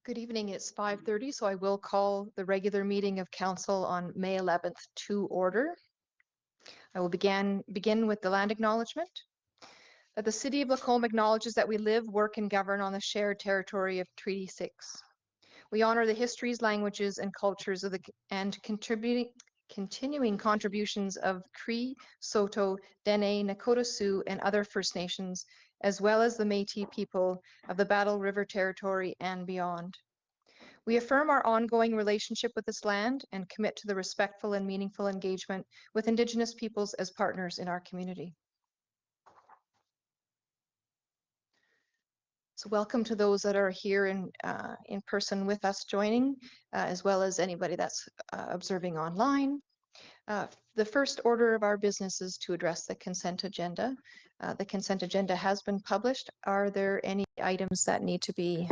Good evening. It's 5:30, so I will call the regular meeting of council on May 11th to order. I will begin with the land acknowledgement. That the City of Lacombe acknowledges that we live, work, and govern on the shared territory of Treaty 6. We honor the histories, languages, and cultures of continuing contributions of Cree, Saulteaux, Dene, Nakota Sioux, and other First Nations, as well as the Métis people of the Battle River Territory and beyond. We affirm our ongoing relationship with this land and commit to the respectful and meaningful engagement with Indigenous peoples as partners in our community. So welcome to those that are here in person with us joining, as well as anybody that's observing online. The first order of our business is to address the consent agenda. The consent agenda has been published. Are there any items that need to be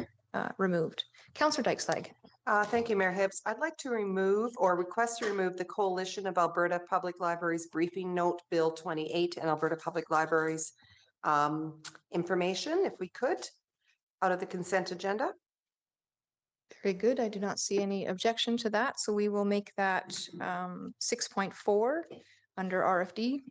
removed? Councillor Dyke-Slag. Thank you, Mayor Hibbs. I'd like to remove or request to remove the Coalition of Alberta Public Libraries Briefing Note Bill 28 and Alberta Public Libraries information, if we could, out of the consent agenda. Very good. I do not see any objection to that. So we will make that 6.4 under RFD.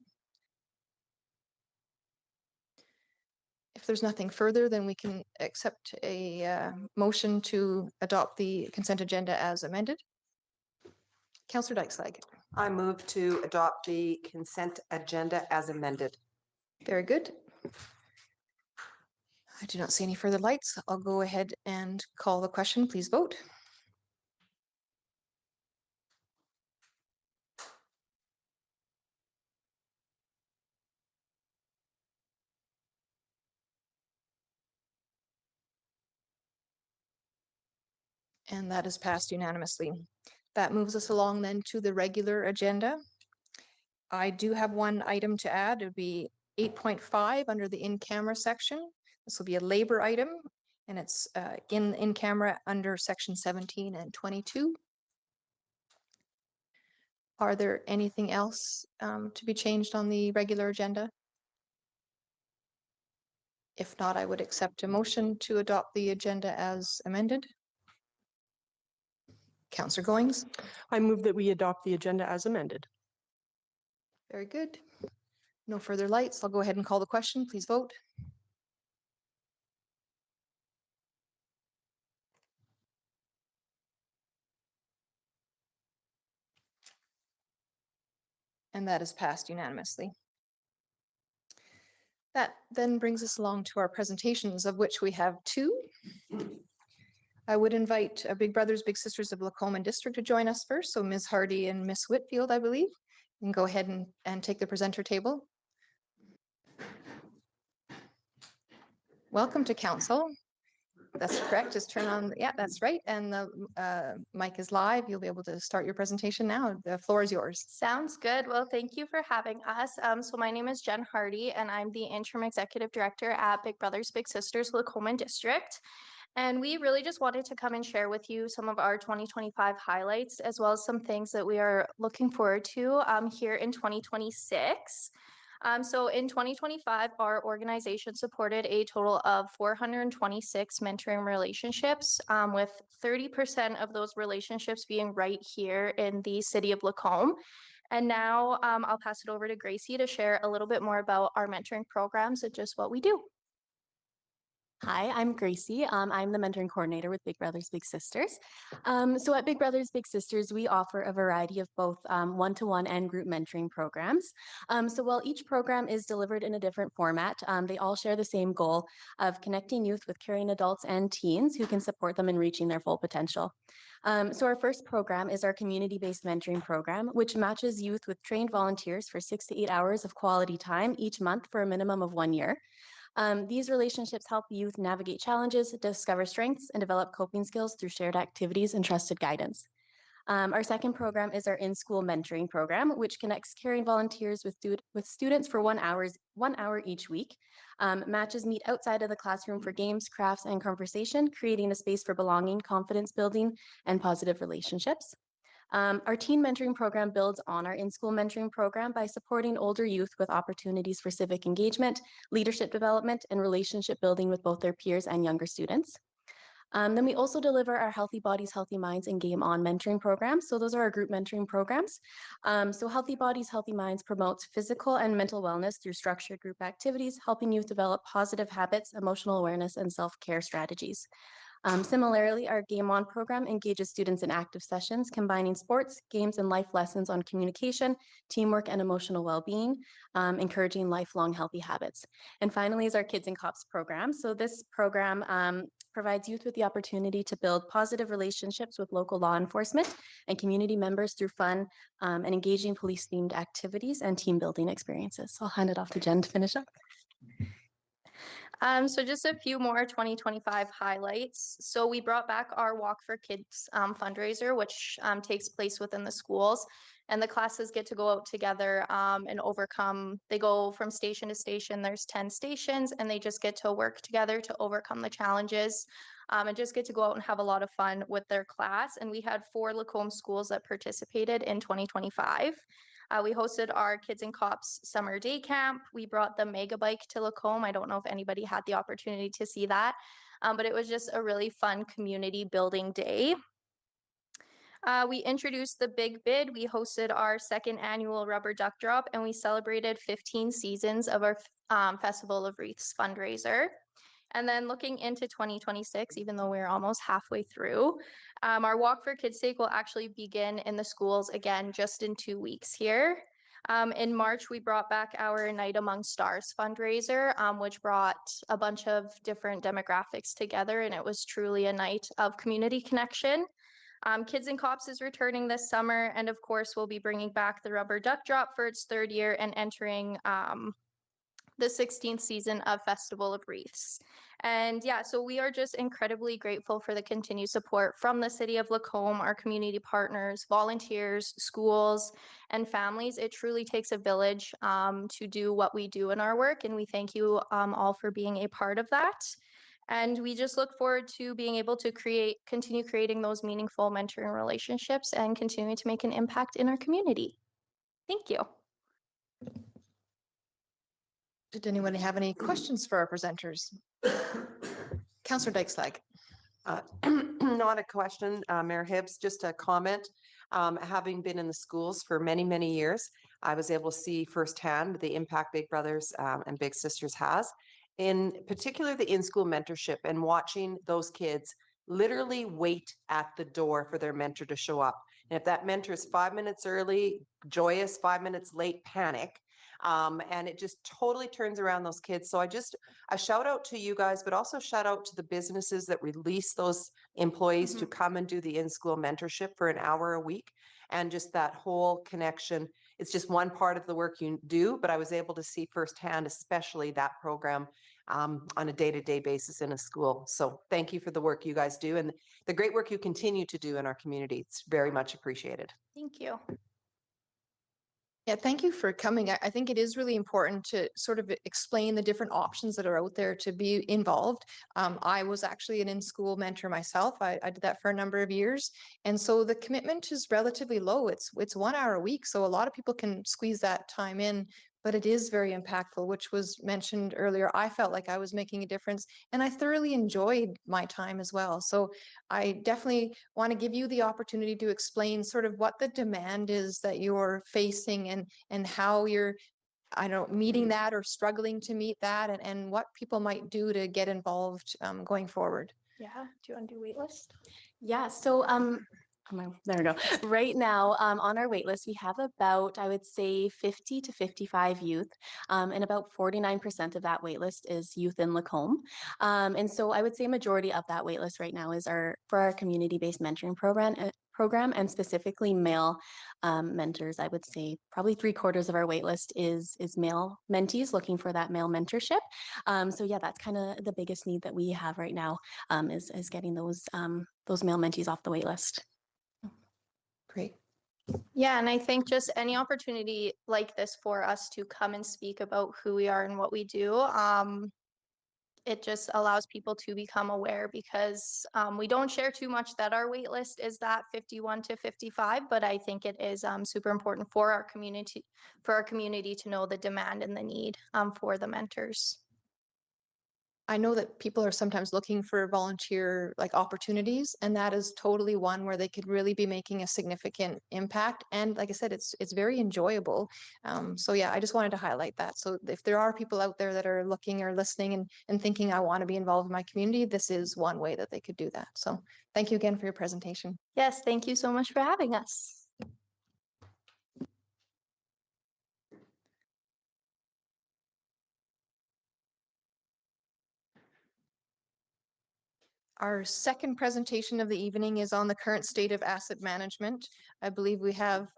If there's nothing further, then we can accept a motion to adopt the consent agenda as amended. Councillor Dyke-Slag. I move to adopt the consent agenda as amended. Very good. I do not see any further lights. I'll go ahead and call the question. Please vote. And that is passed unanimously. That moves us along then to the regular agenda. I do have one item to add. It would be 8.5 under the in-camera section. This will be a labor item, and it's in camera under section 17 and 22. Are there anything else to be changed on the regular agenda? If not, I would accept a motion to adopt the agenda as amended. Councillor Goings. I move that we adopt the agenda as amended. Very good. No further lights. I'll go ahead and call the question. Please vote. And that is passed unanimously. That then brings us along to our presentations, of which we have two. I would invite Big Brothers Big Sisters of Lacombe District to join us first. So Ms. Hardy and Ms. Whitfield, I believe, and go ahead and take the presenter table. Welcome to council. That's correct. Just turn on. Yeah, that's right. And the mic is live. You'll be able to start your presentation now. The floor is yours. Sounds good. Well, thank you for having us. So my name is Jen Hardy, and I'm the interim executive director at Big Brothers Big Sisters Lacombe District. And we really just wanted to come and share with you some of our 2025 highlights, as well as some things that we are looking forward to here in 2026. So in 2025, our organization supported a total of 426 mentoring relationships, with 30% of those relationships being right here in the city of Lacombe. And now I'll pass it over to Gracie to share a little bit more about our mentoring programs and just what we do. Hi, I'm Gracie. I'm the mentoring coordinator with Big Brothers Big Sisters. So at Big Brothers Big Sisters, we offer a variety of both one-to-one and group mentoring programs. So while each program is delivered in a different format, they all share the same goal of connecting youth with caring adults and teens who can support them in reaching their full potential. So our first program is our community-based mentoring program, which matches youth with trained volunteers for 6 to 8 hours of quality time each month for a minimum of 1 year. These relationships help youth navigate challenges, discover strengths, and develop coping skills through shared activities and trusted guidance. Our second program is our in-school mentoring program, which connects caring volunteers with students for 1 hour each week. Matches meet outside of the classroom for games, crafts, and conversation, creating a space for belonging, confidence building, and positive relationships. Our teen mentoring program builds on our in-school mentoring program by supporting older youth with opportunities for civic engagement, leadership development, and relationship building with both their peers and younger students. Then we also deliver our Healthy Bodies, Healthy Minds and Game On mentoring programs. So those are our group mentoring programs. So Healthy Bodies, Healthy Minds promotes physical and mental wellness through structured group activities, helping youth develop positive habits, emotional awareness, and self-care strategies. Similarly, our Game On program engages students in active sessions, combining sports, games, and life lessons on communication, teamwork, and emotional well-being, encouraging lifelong healthy habits. And finally is our Kids and Cops program. So this program provides youth with the opportunity to build positive relationships with local law enforcement and community members through fun and engaging police-themed activities and team building experiences. So I'll hand it off to Jen to finish up. So just a few more 2025 highlights. So we brought back our Walk for Kids fundraiser, which takes place within the schools. And the classes get to go out together and overcome. They go from station to station. There's 10 stations, and they just get to work together to overcome the challenges and just get to go out and have a lot of fun with their class. And we had 4 Lacombe schools that participated in 2025. We hosted our Kids and Cops summer day camp. We brought the Mega Bike to Lacombe. I don't know if anybody had the opportunity to see that, but it was just a really fun community building day. We introduced the Big Bid. We hosted our 2nd annual Rubber Duck Drop, and we celebrated 15 seasons of our Festival of Wreaths fundraiser. And then looking into 2026, even though we're almost halfway through, our Walk for Kids Sake will actually begin in the schools again just in 2 weeks here. In March, we brought back our Night Among Stars fundraiser, which brought a bunch of different demographics together, and it was truly a night of community connection. Kids and Cops is returning this summer, and of course, we'll be bringing back the Rubber Duck Drop for its 3rd year and entering the 16th season of Festival of Wreaths. And yeah, so we are just incredibly grateful for the continued support from the City of Lacombe, our community partners, volunteers, schools, and families. It truly takes a village to do what we do in our work, and we thank you all for being a part of that. And we just look forward to being able to continue creating those meaningful mentoring relationships and continuing to make an impact in our community. Thank you. Did anyone have any questions for our presenters? Councillor Dykeslag. Not a question, Mayor Hibbs, just a comment. Having been in the schools for many, many years, I was able to see firsthand the impact Big Brothers and Big Sisters has, in particular the in-school mentorship, and watching those kids literally wait at the door for their mentor to show up. And if that mentor is 5 minutes early, joyous, 5 minutes late, panic. And it just totally turns around those kids. So a shout out to you guys, but also shout out to the businesses that release those employees to come and do the in-school mentorship for an hour a week. And just that whole connection. It's just one part of the work you do, but I was able to see firsthand, especially that program on a day-to-day basis in a school. So thank you for the work you guys do and the great work you continue to do in our community. It's very much appreciated. Thank you. Yeah, thank you for coming. I think it is really important to sort of explain the different options that are out there to be involved. I was actually an in-school mentor myself. I did that for a number of years. And so the commitment is relatively low. It's 1 hour a week. So a lot of people can squeeze that time in, but it is very impactful, which was mentioned earlier. I felt like I was making a difference and I thoroughly enjoyed my time as well. So I definitely want to give you the opportunity to explain sort of what the demand is that you're facing and how you're, I don't know, meeting that or struggling to meet that and what people might do to get involved going forward. Yeah. Do you want to do waitlist? Yeah, so there we go. Right now, on our wait list, we have about, I would say, 50 to 55 youth, and about 49% of that wait list is youth in Lacombe. And so I would say majority of that wait list right now is for our community-based mentoring program and specifically male mentors. I would say probably 3/4 of our wait list is male mentees looking for that male mentorship. So yeah, that's kind of the biggest need that we have right now, is getting those male mentees off the wait list. Great. Yeah, and I think just any opportunity like this for us to come and speak about who we are and what we do, it just allows people to become aware because we don't share too much that our wait list is that 51 to 55, but I think it is super important for our community to know the demand and the need for the mentors. I know that people are sometimes looking for volunteer like opportunities, and that is totally one where they could really be making a significant impact. And like I said, it's very enjoyable. So yeah, I just wanted to highlight that. So if there are people out there that are looking or listening and thinking I want to be involved in my community, this is one way that they could do that. So thank you again for your presentation. Yes, thank you so much for having us. Our second presentation of the evening is on the current state of asset management. I believe we have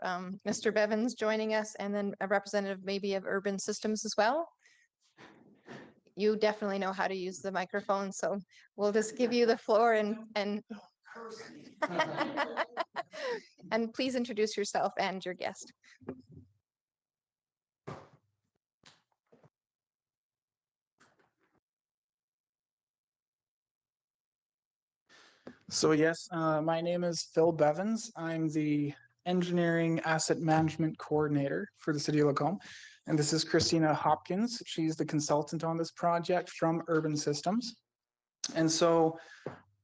Mr. Bevins joining us and then a representative maybe of Urban Systems as well. You definitely know how to use the microphone, so we'll just give you the floor and and please introduce yourself and your guest. So yes, my name is Phil Bevins. I'm the Engineering Asset Management Coordinator for the City of Lacombe. And this is Christina Hopkins. She's the consultant on this project from Urban Systems. And so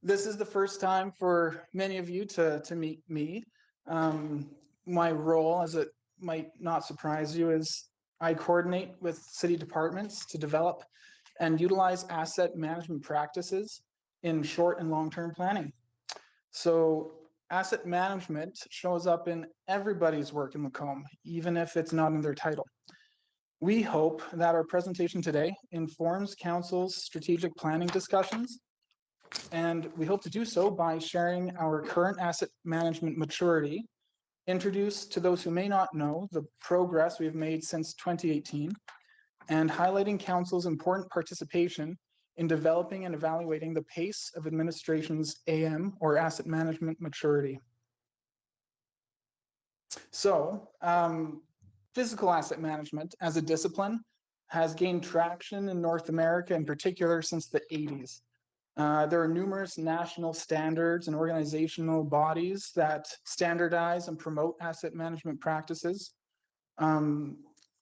this is the first time for many of you to meet me. My role, as it might not surprise you, is I coordinate with city departments to develop and utilize asset management practices in short and long-term planning. So asset management shows up in everybody's work in Lacombe, even if it's not in their title. We hope that our presentation today informs council's strategic planning discussions, and we hope to do so by sharing our current asset management maturity, introduce to those who may not know the progress we've made since 2018, and highlighting council's important participation in developing and evaluating the pace of administration's AM or asset management maturity. So, physical asset management as a discipline has gained traction in North America in particular since the 80s. There are numerous national standards and organizational bodies that standardize and promote asset management practices.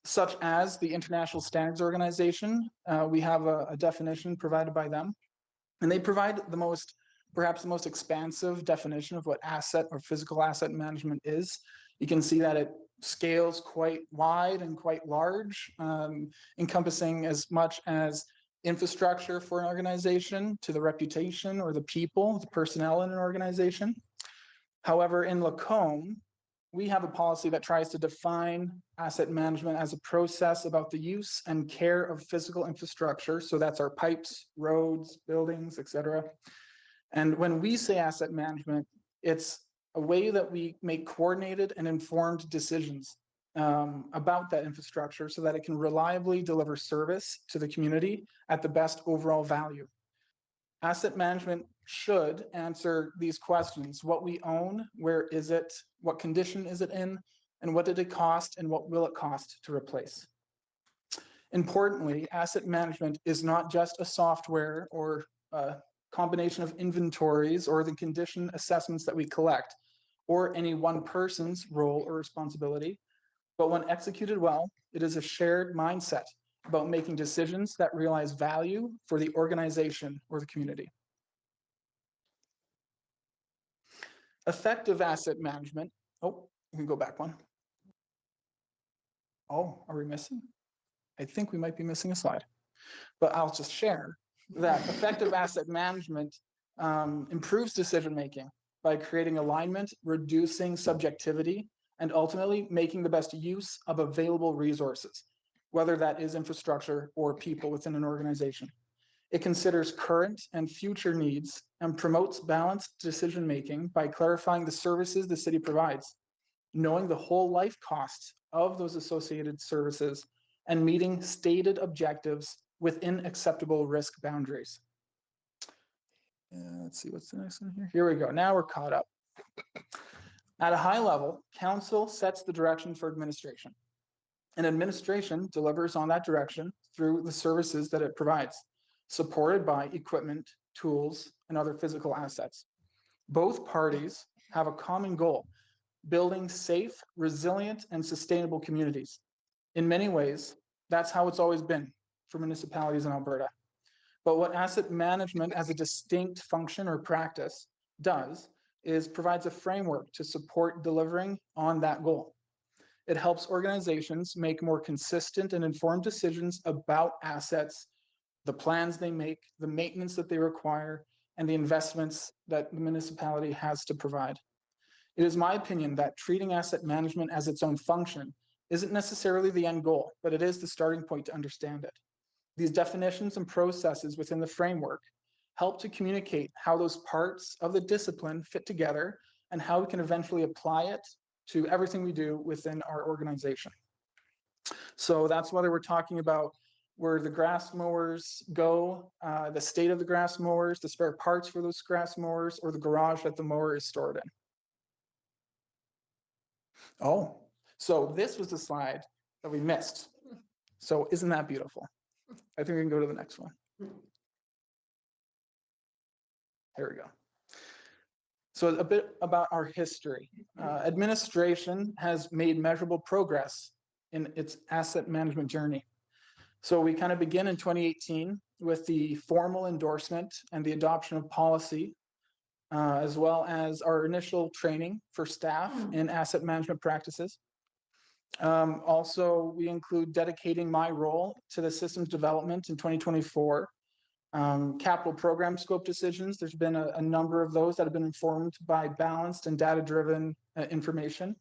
Such as the International Standards Organization. We have a definition provided by them, and they provide perhaps the most expansive definition of what asset or physical asset management is. You can see that it scales quite wide and quite large, encompassing as much as infrastructure for an organization to the reputation or the people, the personnel in an organization. However, in Lacombe, we have a policy that tries to define asset management as a process about the use and care of physical infrastructure. So that's our pipes, roads, buildings, etc. And when we say asset management, it's a way that we make coordinated and informed decisions about that infrastructure so that it can reliably deliver service to the community at the best overall value. Asset management should answer these questions: what we own, where is it, what condition is it in, and what did it cost and what will it cost to replace? Importantly, asset management is not just a software or a combination of inventories or the condition assessments that we collect, or any one person's role or responsibility, but when executed well, it is a shared mindset about making decisions that realize value for the organization or the community. Effective asset management. Oh, you can go back one. Oh, are we missing? I think we might be missing a slide, but I'll just share that effective asset management improves decision-making by creating alignment, reducing subjectivity, and ultimately making the best use of available resources, whether that is infrastructure or people within an organization. It considers current and future needs and promotes balanced decision-making by clarifying the services the city provides, knowing the whole life costs of those associated services, and meeting stated objectives within acceptable risk boundaries. Let's see what's the next one here. Here we go. Now we're caught up. At a high level, council sets the direction for administration, and administration delivers on that direction through the services that it provides, supported by equipment, tools, and other physical assets. Both parties have a common goal: building safe, resilient, and sustainable communities. In many ways, that's how it's always been for municipalities in Alberta. But what asset management as a distinct function or practice does is provides a framework to support delivering on that goal. It helps organizations make more consistent and informed decisions about assets, the plans they make, the maintenance that they require, and the investments that the municipality has to provide. It is my opinion that treating asset management as its own function isn't necessarily the end goal, but it is the starting point to understand it. These definitions and processes within the framework help to communicate how those parts of the discipline fit together and how we can eventually apply it to everything we do within our organization. So that's whether we're talking about where the grass mowers go, the state of the grass mowers, the spare parts for those grass mowers, or the garage that the mower is stored in. Oh, so this was the slide that we missed. So isn't that beautiful? I think we can go to the next one. Here we go. So a bit about our history. Administration has made measurable progress in its asset management journey. So we kind of begin in 2018 with the formal endorsement and the adoption of policy, as well as our initial training for staff in asset management practices. Also, we include dedicating my role to the systems development in 2024. Capital program scope decisions, there's been a number of those that have been informed by balanced and data-driven information.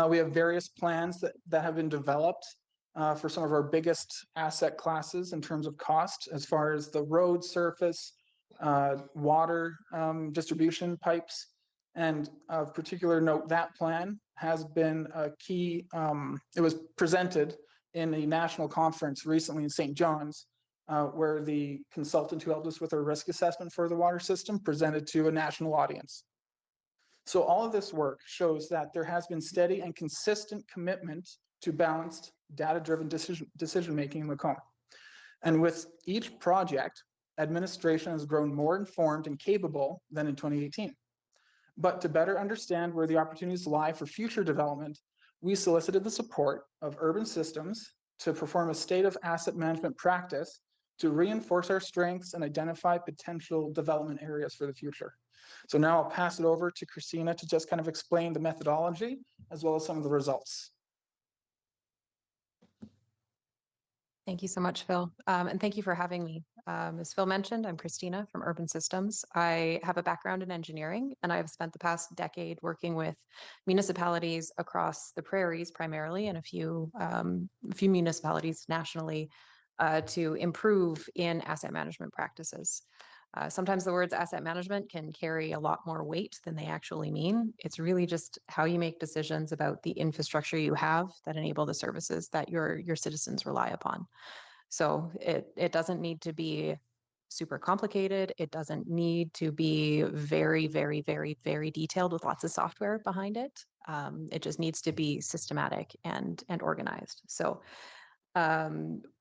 We have various plans that have been developed for some of our biggest asset classes in terms of cost, as far as the road surface, water distribution pipes. And of particular note, that plan has been a key, it was presented in a national conference recently in St. John's, where the consultant who helped us with our risk assessment for the water system presented to a national audience. So all of this work shows that there has been steady and consistent commitment to balanced, data-driven decision-making in Lacombe. And with each project, administration has grown more informed and capable than in 2018. But to better understand where the opportunities lie for future development, we solicited the support of Urban Systems to perform a state of asset management practice to reinforce our strengths and identify potential development areas for the future. So now I'll pass it over to Christina to just kind of explain the methodology as well as some of the results. Thank you so much, Phil. And thank you for having me. As Phil mentioned, I'm Christina from Urban Systems. I have a background in engineering, and I've spent the past decade working with municipalities across the prairies primarily, and a few municipalities nationally to improve in asset management practices. Sometimes the words asset management can carry a lot more weight than they actually mean. It's really just how you make decisions about the infrastructure you have that enable the services that your citizens rely upon. So it doesn't need to be super complicated. It doesn't need to be very, very, very, very detailed with lots of software behind it. It just needs to be systematic and organized. So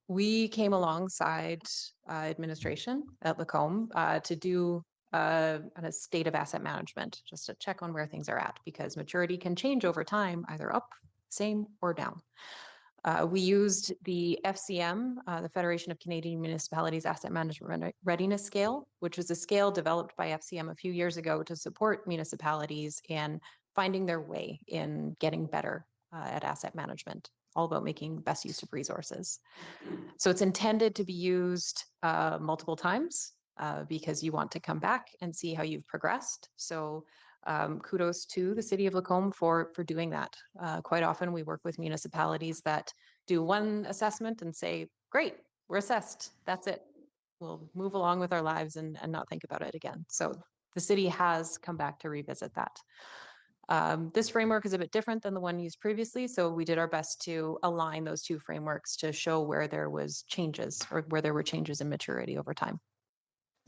we came alongside administration at Lacombe to do a state of asset management, just to check on where things are at, because maturity can change over time, either up, same, or down. We used the FCM, the Federation of Canadian Municipalities Asset Management Readiness Scale, which was a scale developed by FCM a few years ago to support municipalities in finding their way in getting better at asset management, all about making best use of resources. So it's intended to be used multiple times because you want to come back and see how you've progressed. So kudos to the City of Lacombe for doing that. Quite often we work with municipalities that do one assessment and say, great, we're assessed, that's it. We'll move along with our lives and not think about it again. So the city has come back to revisit that. This framework is a bit different than the one used previously, so we did our best to align those two frameworks to show where there was changes or where there were changes in maturity over time.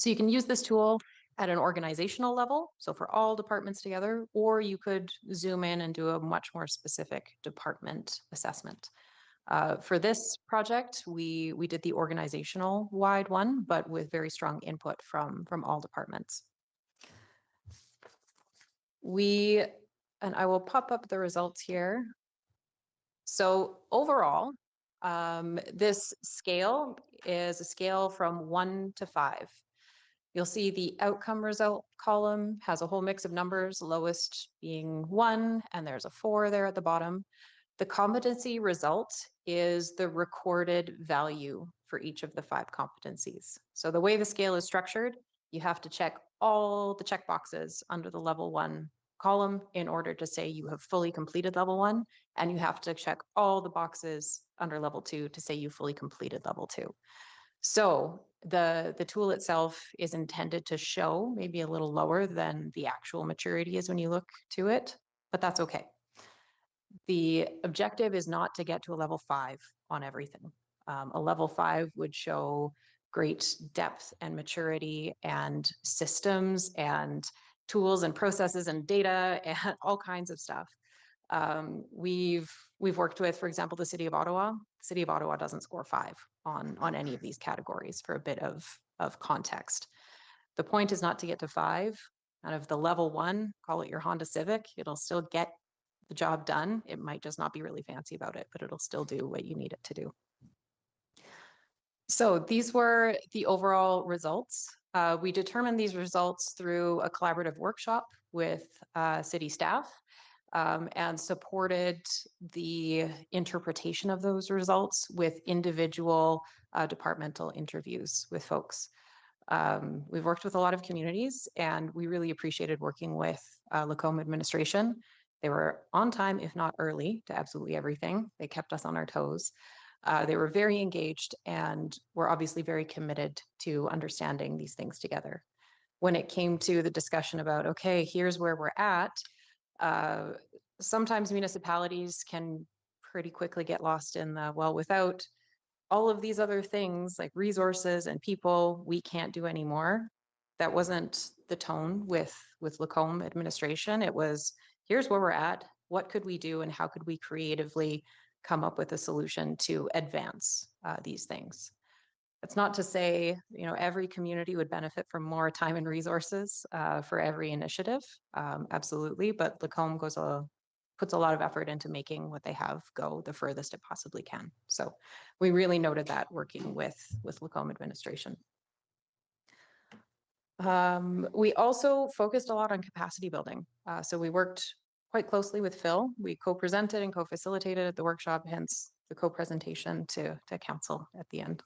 So you can use this tool at an organizational level, so for all departments together, or you could zoom in and do a much more specific department assessment. For this project, we did the organizational wide one, but with very strong input from all departments. And I will pop up the results here. So overall, This scale is a scale from 1 to 5. You'll see the outcome result column has a whole mix of numbers, lowest being 1, and there's a 4 there at the bottom. The competency result is the recorded value for each of the 5 competencies. So the way the scale is structured, you have to check all the check boxes under the level 1 column in order to say you have fully completed level 1, and you have to check all the boxes under level 2 to say you fully completed level 2. So the tool itself is intended to show maybe a little lower than the actual maturity is when you look to it, but that's okay. The objective is not to get to a level 5 on everything. A level 5 would show great depth and maturity and systems and tools and processes and data and all kinds of stuff. We've worked with, for example, the City of Ottawa. The City of Ottawa doesn't score 5 on any of these categories for a bit of context. The point is not to get to 5. Out of the level 1, call it your Honda Civic, it'll still get the job done. It might just not be really fancy about it, but it'll still do what you need it to do. So these were the overall results. We determined these results through a collaborative workshop with city staff and supported the interpretation of those results with individual departmental interviews with folks. We've worked with a lot of communities, and we really appreciated working with Lacombe administration. They were on time, if not early, to absolutely everything. They kept us on our toes. They were very engaged and were obviously very committed to understanding these things together. When it came to the discussion about, okay, here's where we're at, sometimes municipalities can pretty quickly get lost in the, well, without all of these other things like resources and people, we can't do anymore. That wasn't the tone with Lacombe administration. It was, here's where we're at, what could we do, and how could we creatively come up with a solution to advance these things. It's not to say, you know, every community would benefit from more time and resources for every initiative, absolutely, but Lacombe puts a lot of effort into making what they have go the furthest it possibly can. So we really noted that working with Lacombe administration. We also focused a lot on capacity building. So we worked quite closely with Phil. We co-presented and co-facilitated at the workshop, hence the co-presentation to council at the end.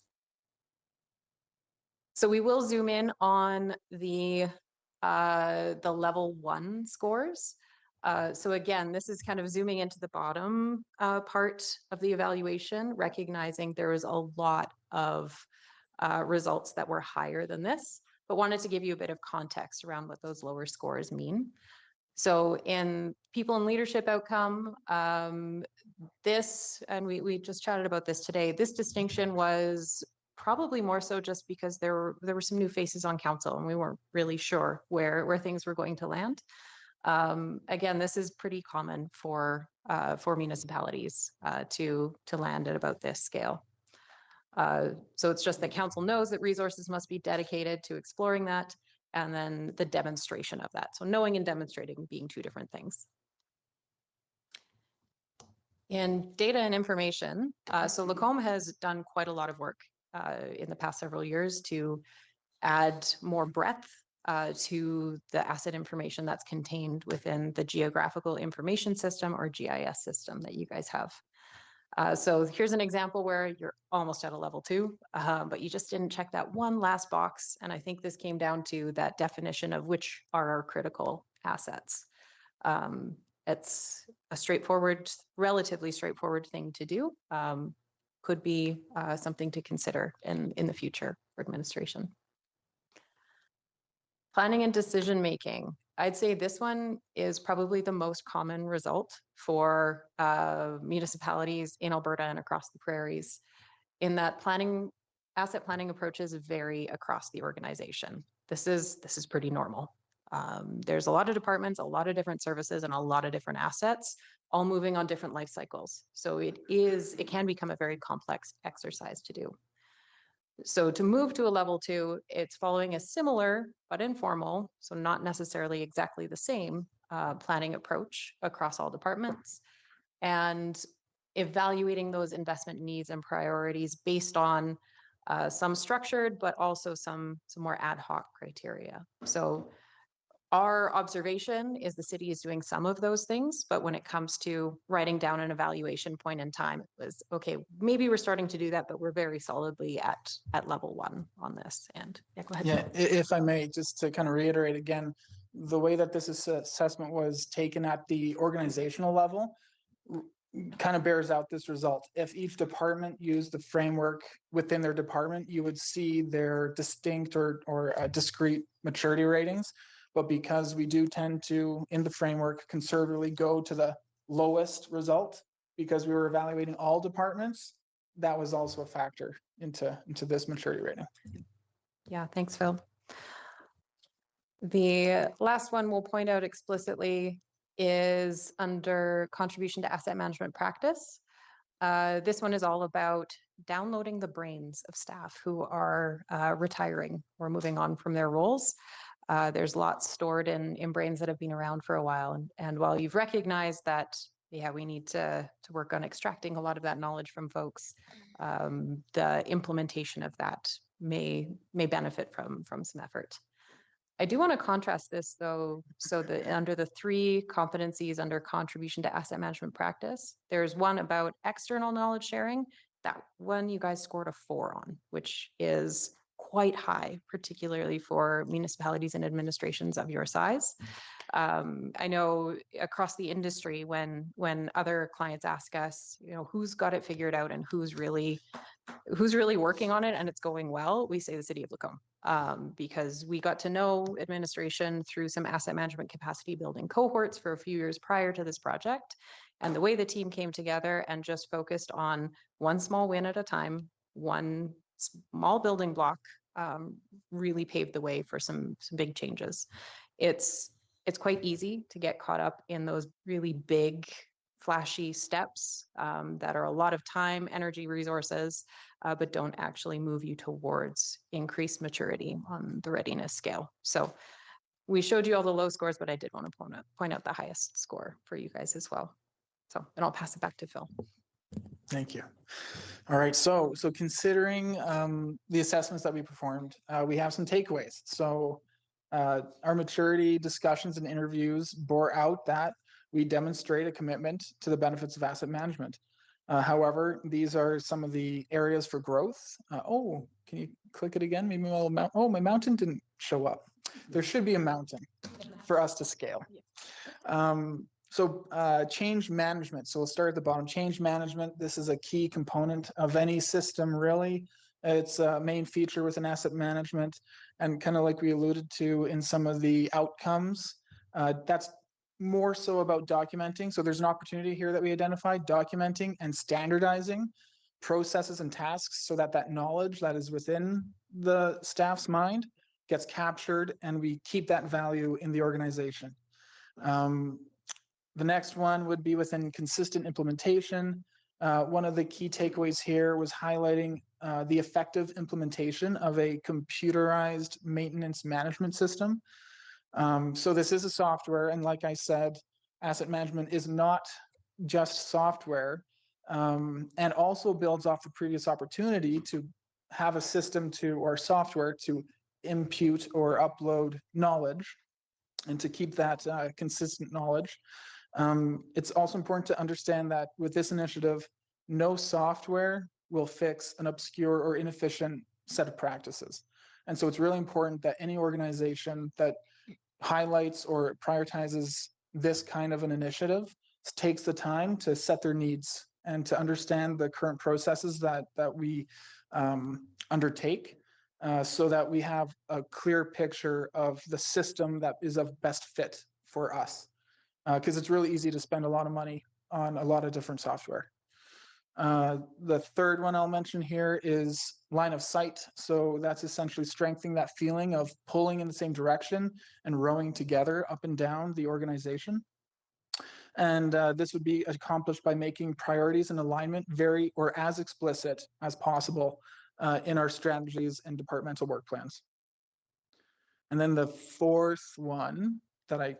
So we will zoom in on the level 1 scores. So again, this is kind of zooming into the bottom part of the evaluation, recognizing there is a lot of results that were higher than this, but wanted to give you a bit of context around what those lower scores mean. So in people and leadership outcome, this, and we just chatted about this today, this distinction was probably more so just because there were some new faces on council and we weren't really sure where things were going to land. Again, this is pretty common for municipalities to land at about this scale. So it's just that council knows that resources must be dedicated to exploring that, and then the demonstration of that. So knowing and demonstrating being 2 different things. In data and information, so Lacombe has done quite a lot of work in the past several years to add more breadth to the asset information that's contained within the Geographical Information System, or GIS system, that you guys have. So here's an example where you're almost at a level 2, but you just didn't check that one last box. And I think this came down to that definition of which are our critical assets. It's a straightforward, relatively straightforward thing to do. Could be something to consider in the future for administration. Planning and decision making. I'd say this one is probably the most common result for municipalities in Alberta and across the prairies, in that asset planning approaches vary across the organization. This is pretty normal. There's a lot of departments, a lot of different services, and a lot of different assets, all moving on different life cycles. So it can become a very complex exercise to do. So to move to a level 2, it's following a similar but informal, so not necessarily exactly the same planning approach across all departments. And evaluating those investment needs and priorities based on some structured, but also some more ad hoc criteria. So our observation is the city is doing some of those things, but when it comes to writing down an evaluation point in time, it was, okay, maybe we're starting to do that, but we're very solidly at level 1 on this. And yeah, go ahead. Yeah, if I may, just to kind of reiterate again, the way that this assessment was taken at the organizational level kind of bears out this result. If each department used the framework within their department, you would see their distinct or discrete maturity ratings. But because we do tend to, in the framework, conservatively go to the lowest result, because we were evaluating all departments, that was also a factor into this maturity rating. Yeah, thanks, Phil. The last one we'll point out explicitly is under contribution to asset management practice. This one is all about downloading the brains of staff who are retiring or moving on from their roles. There's lots stored in brains that have been around for a while. And while you've recognized that, yeah, we need to work on extracting a lot of that knowledge from folks, the implementation of that may benefit from some effort. I do want to contrast this though, so that under the 3 competencies under contribution to asset management practice, there's one about external knowledge sharing. That one you guys scored a 4 on, which is quite high, particularly for municipalities and administrations of your size. I know across the industry, when other clients ask us, you know, who's got it figured out and who's really working on it and it's going well, we say the City of Lacombe, because we got to know administration through some asset management capacity building cohorts for a few years prior to this project. And the way the team came together and just focused on one small win at a time, one small building block, really paved the way for some big changes. It's quite easy to get caught up in those really big, flashy steps that are a lot of time, energy, resources, but don't actually move you towards increased maturity on the readiness scale. So we showed you all the low scores, but I did want to point out the highest score for you guys as well. So, and I'll pass it back to Phil. Thank you. All right, so considering the assessments that we performed, we have some takeaways. So our maturity discussions and interviews bore out that we demonstrate a commitment to the benefits of asset management. However, these are some of the areas for growth. Oh, can you click it again? Maybe my mountain didn't show up. There should be a mountain for us to scale. So change management. So we'll start at the bottom. Change management. This is a key component of any system, really. It's a main feature within asset management. And kind of like we alluded to in some of the outcomes, that's more so about documenting. So there's an opportunity here that we identified, documenting and standardizing processes and tasks so that that knowledge that is within the staff's mind gets captured and we keep that value in the organization. The next one would be within consistent implementation. One of the key takeaways here was highlighting the effective implementation of a computerized maintenance management system. So this is a software, and like I said, asset management is not just software, and also builds off the previous opportunity to have a system or software to impute or upload knowledge and to keep that consistent knowledge. It's also important to understand that with this initiative, no software will fix an obscure or inefficient set of practices. And so it's really important that any organization that highlights or prioritizes this kind of an initiative takes the time to set their needs and to understand the current processes that we undertake, so that we have a clear picture of the system that is of best fit for us. Because it's really easy to spend a lot of money on a lot of different software. The third one I'll mention here is line of sight. So that's essentially strengthening that feeling of pulling in the same direction and rowing together up and down the organization. And this would be accomplished by making priorities and alignment very or as explicit as possible in our strategies and departmental work plans. And then the fourth one that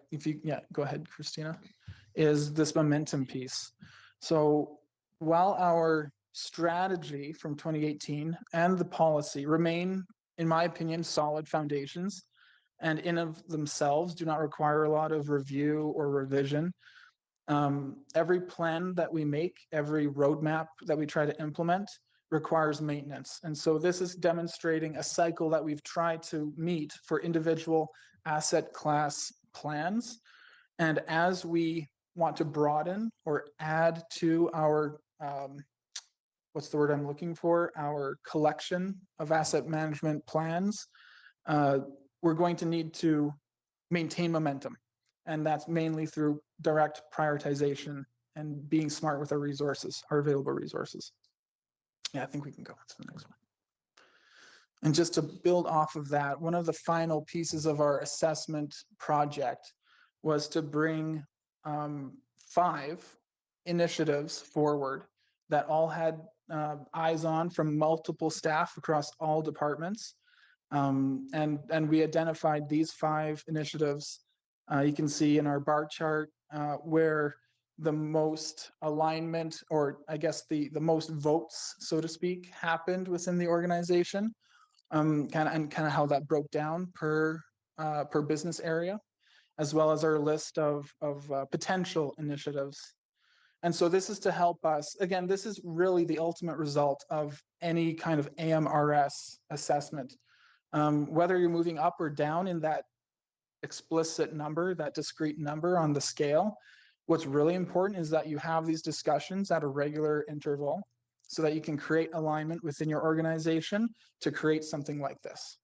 go ahead, Christina, is this momentum piece. So while our strategy from 2018 and the policy remain, in my opinion, solid foundations and in of themselves do not require a lot of review or revision. Every plan that we make, every roadmap that we try to implement requires maintenance. And so this is demonstrating a cycle that we've tried to meet for individual asset class plans. And as we want to broaden or add to our, what's the word I'm looking for, our collection of asset management plans, we're going to need to maintain momentum. And that's mainly through direct prioritization and being smart with our resources, our available resources. Yeah, I think we can go on to the next one. And just to build off of that, one of the final pieces of our assessment project was to bring 5 initiatives forward that all had eyes on from multiple staff across all departments. And we identified these 5 initiatives. You can see in our bar chart where the most alignment, or I guess the most votes, so to speak, happened within the organization, kind of how that broke down per business area, as well as our list of potential initiatives. And so this is to help us, again, this is really the ultimate result of any kind of AMRS assessment. Whether you're moving up or down in that explicit number, that discrete number on the scale, what's really important is that you have these discussions at a regular interval so that you can create alignment within your organization to create something like this.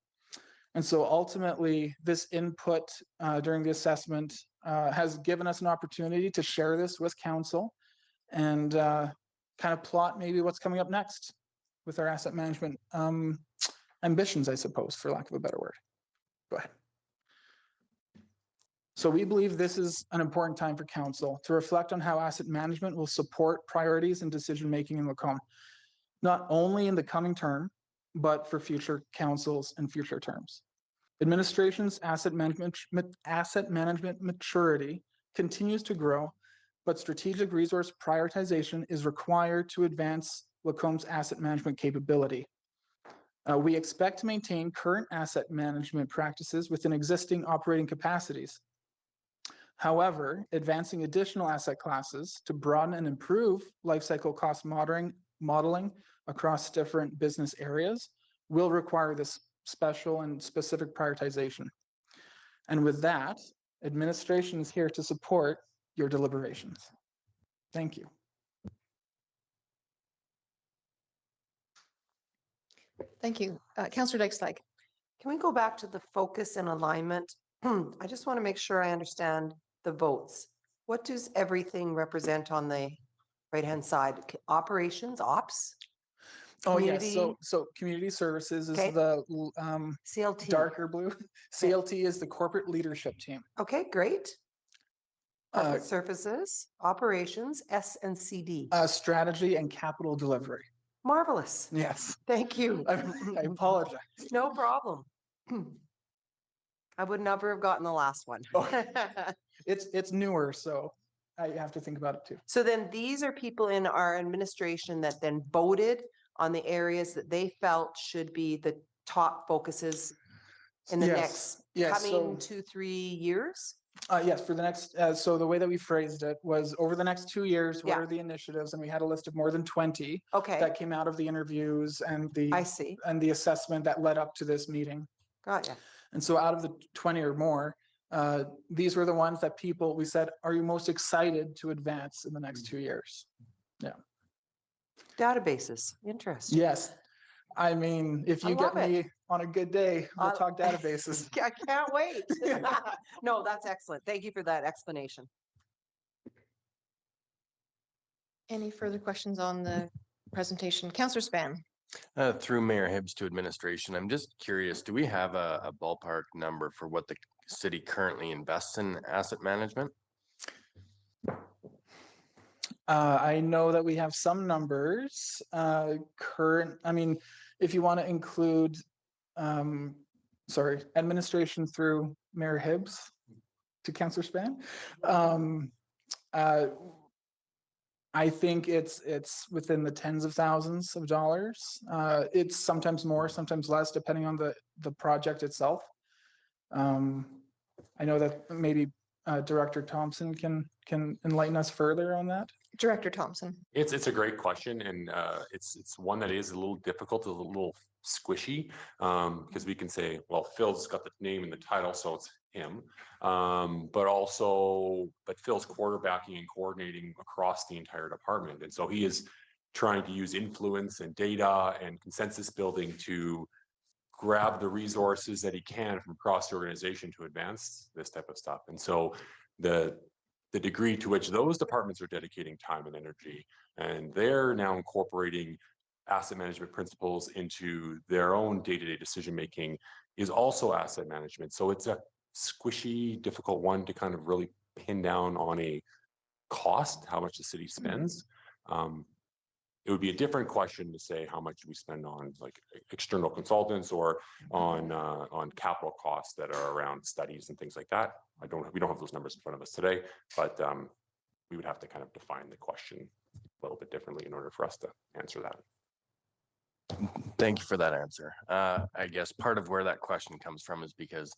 And so ultimately, this input during the assessment has given us an opportunity to share this with council and kind of plot maybe what's coming up next with our asset management ambitions, I suppose, for lack of a better word. Go ahead. So we believe this is an important time for council to reflect on how asset management will support priorities and decision-making in Lacombe, not only in the coming term, but for future councils and future terms. Administration's asset management maturity continues to grow, but strategic resource prioritization is required to advance Lacombe's asset management capability. We expect to maintain current asset management practices within existing operating capacities. However, advancing additional asset classes to broaden and improve lifecycle cost modeling across different business areas will require this special and specific prioritization. And with that, administration is here to support your deliberations. Thank you. Thank you. Councillor Dyke-Steyk. Can we go back to the focus and alignment? I just want to make sure I understand the votes. What does everything represent on the right-hand side? Operations, ops? Oh, yes. Community? So community services is Okay. the CLT. darker blue. CLT is the corporate leadership team. Okay, great. Corporate Uh, services, operations, S&CD. Strategy and capital delivery. Marvelous. Yes. Thank you. I apologize. No problem. I would never have gotten the last one. Oh. It's newer, so I have to think about it too. So then these are people in our administration that then voted on the areas that they felt should be the top focuses in the next coming 2-3 years? Yes, for the next, so the way that we phrased it was over the next 2 years, what Yeah. are the initiatives? And we had a list of more than 20 Okay, that came out of the interviews and I see. the assessment that led up to this meeting. Got ya. And so out of the 20 or more, these were the ones that we said, are you most excited to advance in the next 2 years? Yeah. Databases, interesting. Yes. I mean, if I you get love it. me on a good day, we'll I'll- talk databases. I can't wait. No, that's excellent. Thank you for that explanation. Any further questions on the presentation? Councillor Span. Through Mayor Hibbs to administration, I'm just curious, do we have a ballpark number for what the city currently invests in asset management? I know that we have some numbers, I mean, if you want to include, administration through Mayor Hibbs to Councillor Span. I I think it's within the tens of thousands of dollars. It's sometimes more, sometimes less, depending on the project itself. I know that maybe Director Thompson can enlighten us further on that. Director Thompson. It's a great question, and it's one that is a little difficult, a little squishy, because we can say, well, Phil's got the name and the title, so it's him. But Phil's quarterbacking and coordinating across the entire department, and so he is trying to use influence and data and consensus building to grab the resources that he can from across the organization to advance this type of stuff. And so the degree to which those departments are dedicating time and energy, and they're now incorporating asset management principles into their own day-to-day decision-making is also asset management. So it's a squishy, difficult one to kind of really pin down on a cost, how much the city spends. It would be a different question to say how much we spend on like external consultants or on capital costs that are around studies and things like that. We don't have those numbers in front of us today, but we would have to kind of define the question a little bit differently in order for us to answer that. Thank you for that answer. I guess part of where that question comes from is because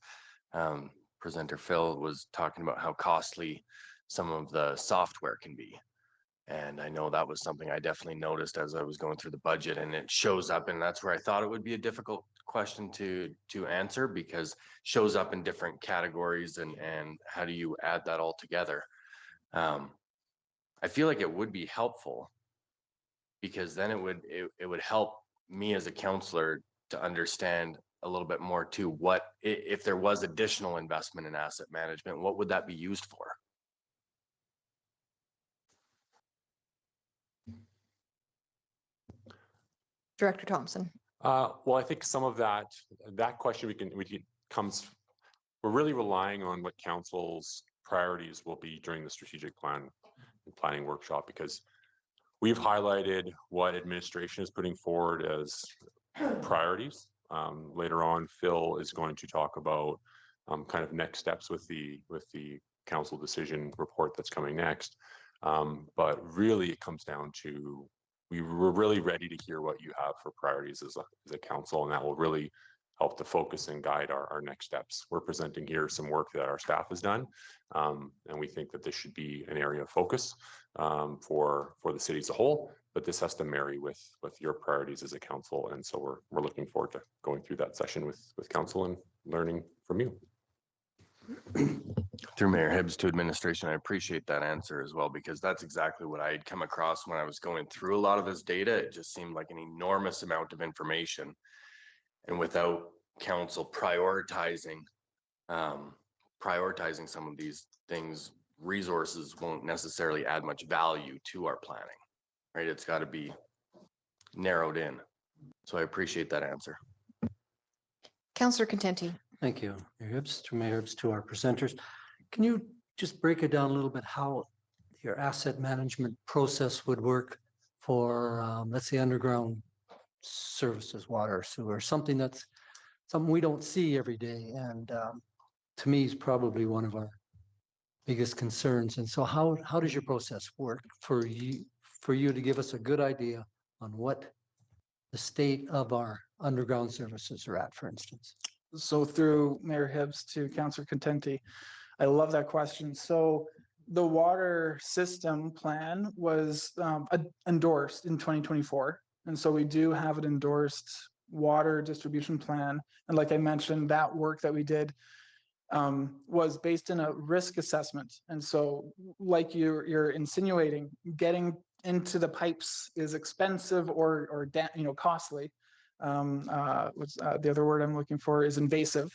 presenter Phil was talking about how costly some of the software can be. And I know that was something I definitely noticed as I was going through the budget, and it shows up, and that's where I thought it would be a difficult question to answer, because it shows up in different categories, and how do you add that all together? I feel like it would be helpful, because then it would help me as a counselor to understand a little bit more too, what if there was additional investment in asset management, what would that be used for? Director Thompson. Well, I think some of that question we're really relying on what council's priorities will be during the strategic planning workshop, because we've highlighted what administration is putting forward as priorities. Later on, Phil is going to talk about kind of next steps with the council decision report that's coming next. But really, it comes down to we're really ready to hear what you have for priorities as a council, and that will really help to focus and guide our next steps. We're presenting here some work that our staff has done, and we think that this should be an area of focus for the city as a whole, but this has to marry with your priorities as a council, and so we're looking forward to going through that session with council and learning from you. Through Mayor Hibbs to administration, I appreciate that answer as well, because that's exactly what I had come across when I was going through a lot of this data. It just seemed like an enormous amount of information, and without council prioritizing some of these things, resources won't necessarily add much value to our planning, right? It's got to be narrowed in. So I appreciate that answer. Councillor Contenti. Thank you, Mayor Hibbs, to our presenters. Can you just break it down a little bit how your asset management process would work for, let's say, underground services, water, sewer, something we don't see every day, and to me is probably one of our biggest concerns. And so how does your process work for you to give us a good idea on what the state of our underground services are at, for instance? So through Mayor Hibbs to Councillor Contenti, I love that question. So the water system plan was endorsed in 2024. And so we do have an endorsed water distribution plan. And like I mentioned, that work that we did was based in a risk assessment. And so like you're insinuating, getting into the pipes is expensive or costly. The other word I'm looking for is invasive.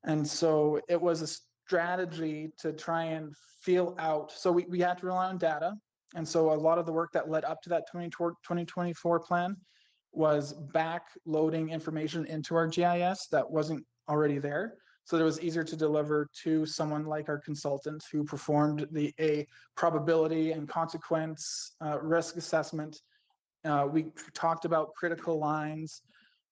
And so it was a strategy to try and feel out. So we had to rely on data. And so a lot of the work that led up to that 2024 plan was back-loading information into our GIS that wasn't already there. So it was easier to deliver to someone like our consultant who performed a probability and consequence risk assessment. We talked about critical lines.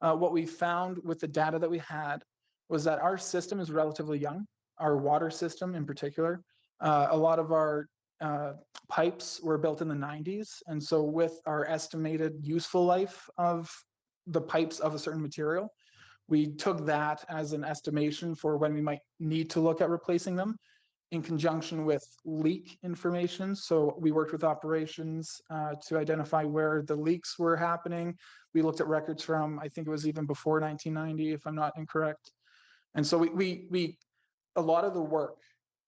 What we found with the data that we had was that our system is relatively young, our water system in particular. A lot of our pipes were built in the 90s. And so with our estimated useful life of the pipes of a certain material, we took that as an estimation for when we might need to look at replacing them in conjunction with leak information. So we worked with operations to identify where the leaks were happening. We looked at records from, I think it was even before 1990, if I'm not incorrect. And so we a lot of the work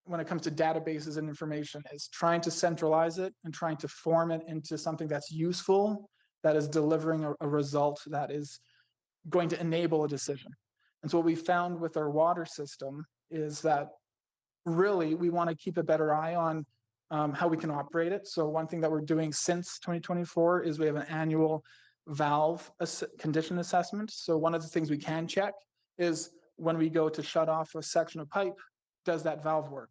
when it comes to databases and information is trying to centralize it and trying to form it into something that's useful, that is delivering a result that is going to enable a decision. And so what we found with our water system is that really we want to keep a better eye on how we can operate it. So one thing that we're doing since 2024 is we have an annual valve condition assessment. So one of the things we can check is when we go to shut off a section of pipe, does that valve work?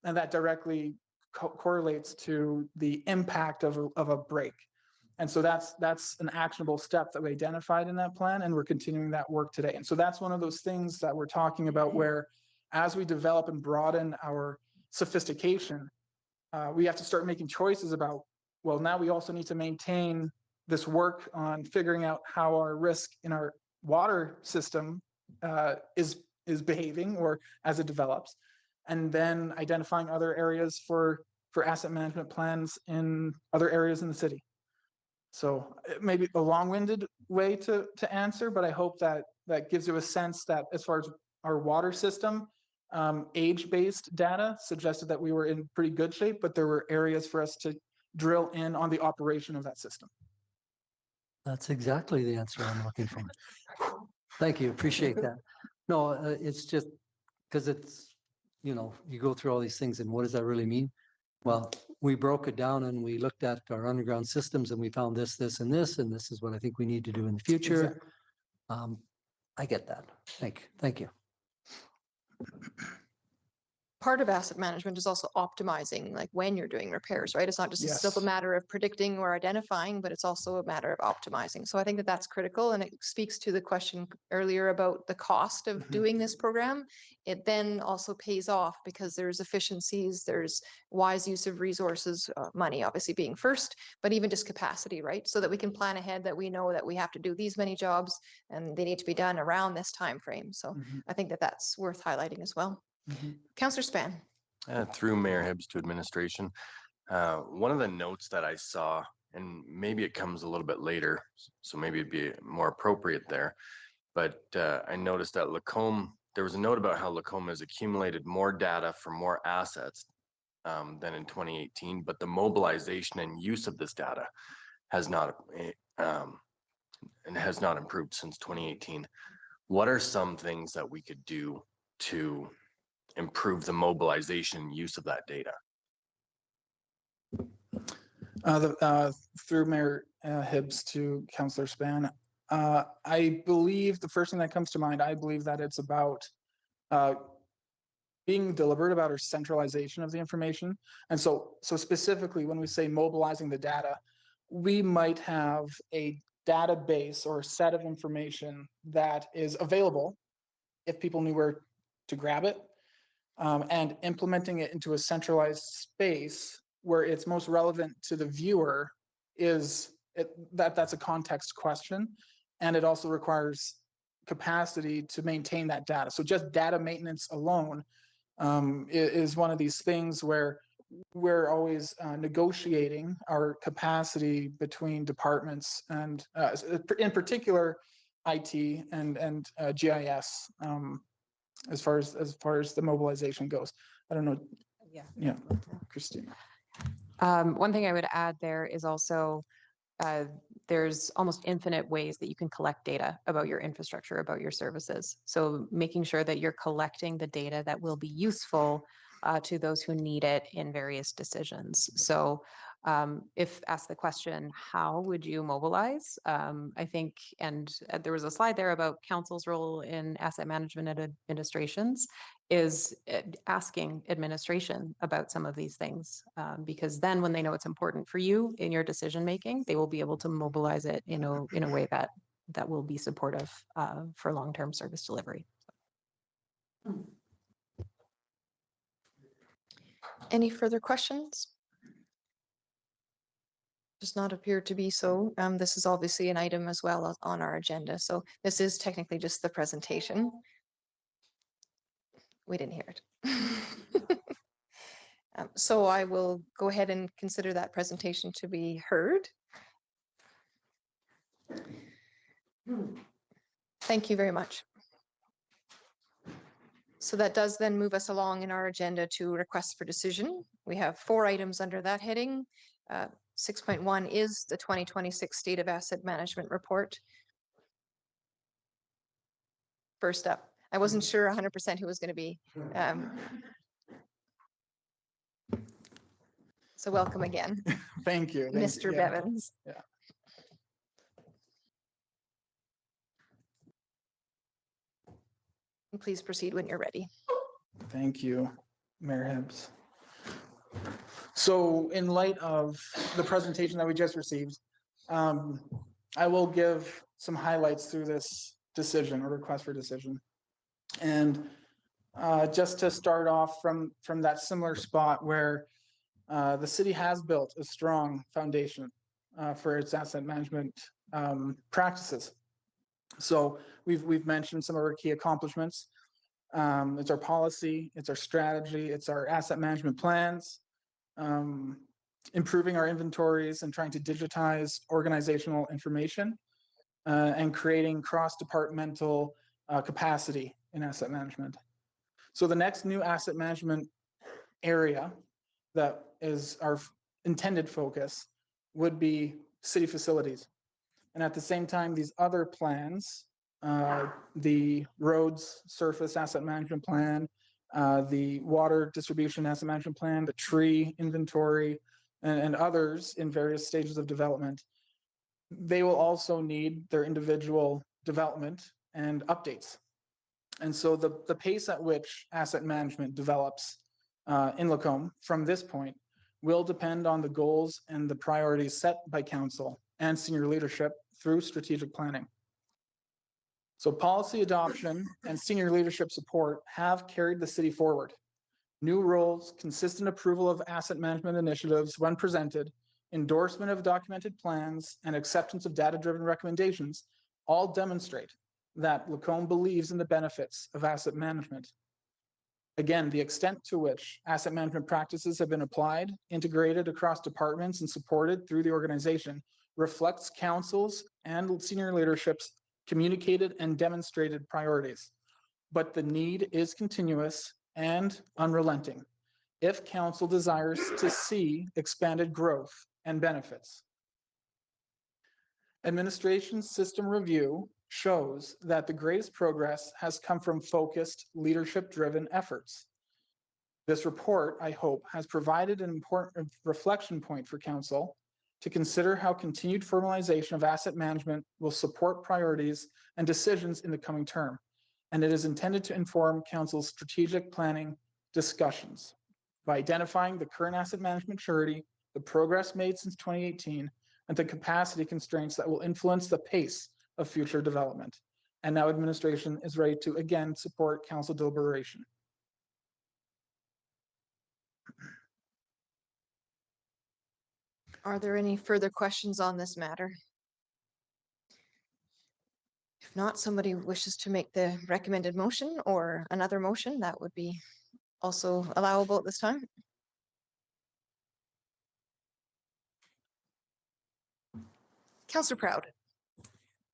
And that directly correlates to the impact of a break. And so that's an actionable step that we identified in that plan, and we're continuing that work today. And so that's one of those things that we're talking about where as we develop and broaden our sophistication, we have to start making choices about, well, now we also need to maintain this work on figuring out how our risk in our water system is behaving or as it develops, and then identifying other areas for asset management plans in other areas in the city. So it may be a long-winded way to answer, but I hope that gives you a sense that as far as our water system, age-based data suggested that we were in pretty good shape, but there were areas for us to drill in on the operation of that system. That's exactly the answer I'm looking for. Thank you. Appreciate that. No, it's just because it's, you know, you go through all these things and what does that really mean? Well, we broke it down and we looked at our underground systems and we found this, this, and this is what I think we need to do in the future. Exactly. I get that. Thank you. Part of asset management is also optimizing, like when you're doing repairs, right? It's not just a simple Yes. matter of predicting or identifying, but it's also a matter of optimizing. So I think that that's critical, and it speaks to the question earlier about the cost of Mhm. doing this program. It then also pays off because there's efficiencies, there's wise use of resources, money obviously being first, but even just capacity, right? So that we can plan ahead, that we know that we have to do these many jobs and they need to be done around this time frame. So Mhm. I think that that's worth highlighting as well. Mhm. Councillor Span. Through Mayor Hibbs to administration, one of the notes that I saw, and maybe it comes a little bit later, so maybe it'd be more appropriate there, but I noticed that Lacombe, there was a note about how Lacombe has accumulated more data for more assets than in 2018, but the mobilization and use of this data has not and has not improved since 2018. What are some things that we could do to improve the mobilization use of that data? Through Mayor Hibbs to Councillor Span, I believe the first thing that comes to mind, I believe that it's about being deliberate about our centralization of the information. And so specifically when we say mobilizing the data, we might have a database or a set of information that is available if people knew where to grab it, and implementing it into a centralized space where it's most relevant to the viewer that's a context question. And it also requires capacity to maintain that data. So just data maintenance alone is one of these things where we're always negotiating our capacity between departments and in particular IT and GIS as far as the mobilization goes. I don't know. Yeah, Christine. One thing I would add there is also there's almost infinite ways that you can collect data about your infrastructure, about your services. So making sure that you're collecting the data that will be useful to those who need it in various decisions. So if asked the question, how would you mobilize? I think, and there was a slide there about council's role in asset management at administrations, is asking administration about some of these things, because then when they know it's important for you in your decision making, they will be able to mobilize it in a way that will be supportive for long-term service delivery. Any further questions? Does not appear to be so. This is obviously an item as well on our agenda. So this is technically just the presentation. We didn't hear it. So I will go ahead and consider that presentation to be heard. Thank you very much. So that does then move us along in our agenda to requests for decision. We have 4 items under that heading. 6.1 is the 2026 State of Asset Management Report. First up, I wasn't sure 100% who was going to be. So welcome again, Thank you. Mr. Yeah. Bevins. Yeah. And please proceed when you're ready. Thank you, Mayor Hibbs. So in light of the presentation that we just received, I will give some highlights through this decision or request for decision. And just to start off from that similar spot where the city has built a strong foundation for its asset management practices. So we've mentioned some of our key accomplishments. It's our policy, it's our strategy, it's our asset management plans, improving our inventories and trying to digitize organizational information, and creating cross-departmental capacity in asset management. So the next new asset management area that is our intended focus would be city facilities. And at the same time, these other plans, the roads surface asset management plan, the water distribution asset management plan, the tree inventory, and others in various stages of development, they will also need their individual development and updates. And so the pace at which asset management develops in Lacombe from this point will depend on the goals and the priorities set by council and senior leadership through strategic planning. So policy adoption and senior leadership support have carried the city forward. New roles, consistent approval of asset management initiatives when presented, endorsement of documented plans, and acceptance of data-driven recommendations all demonstrate that Lacombe believes in the benefits of asset management. Again, the extent to which asset management practices have been applied, integrated across departments, and supported through the organization reflects council's and senior leadership's communicated and demonstrated priorities. But the need is continuous and unrelenting if council desires to see expanded growth and benefits. Administration system review shows that the greatest progress has come from focused, leadership-driven efforts. This report, I hope, has provided an important reflection point for council to consider how continued formalization of asset management will support priorities and decisions in the coming term, and it is intended to inform council's strategic planning discussions by identifying the current asset management maturity, the progress made since 2018, and the capacity constraints that will influence the pace of future development. And now administration is ready to again support council deliberation. Are there any further questions on this matter? If not, somebody wishes to make the recommended motion or another motion, that would be also allowable at this time. Councillor Proud.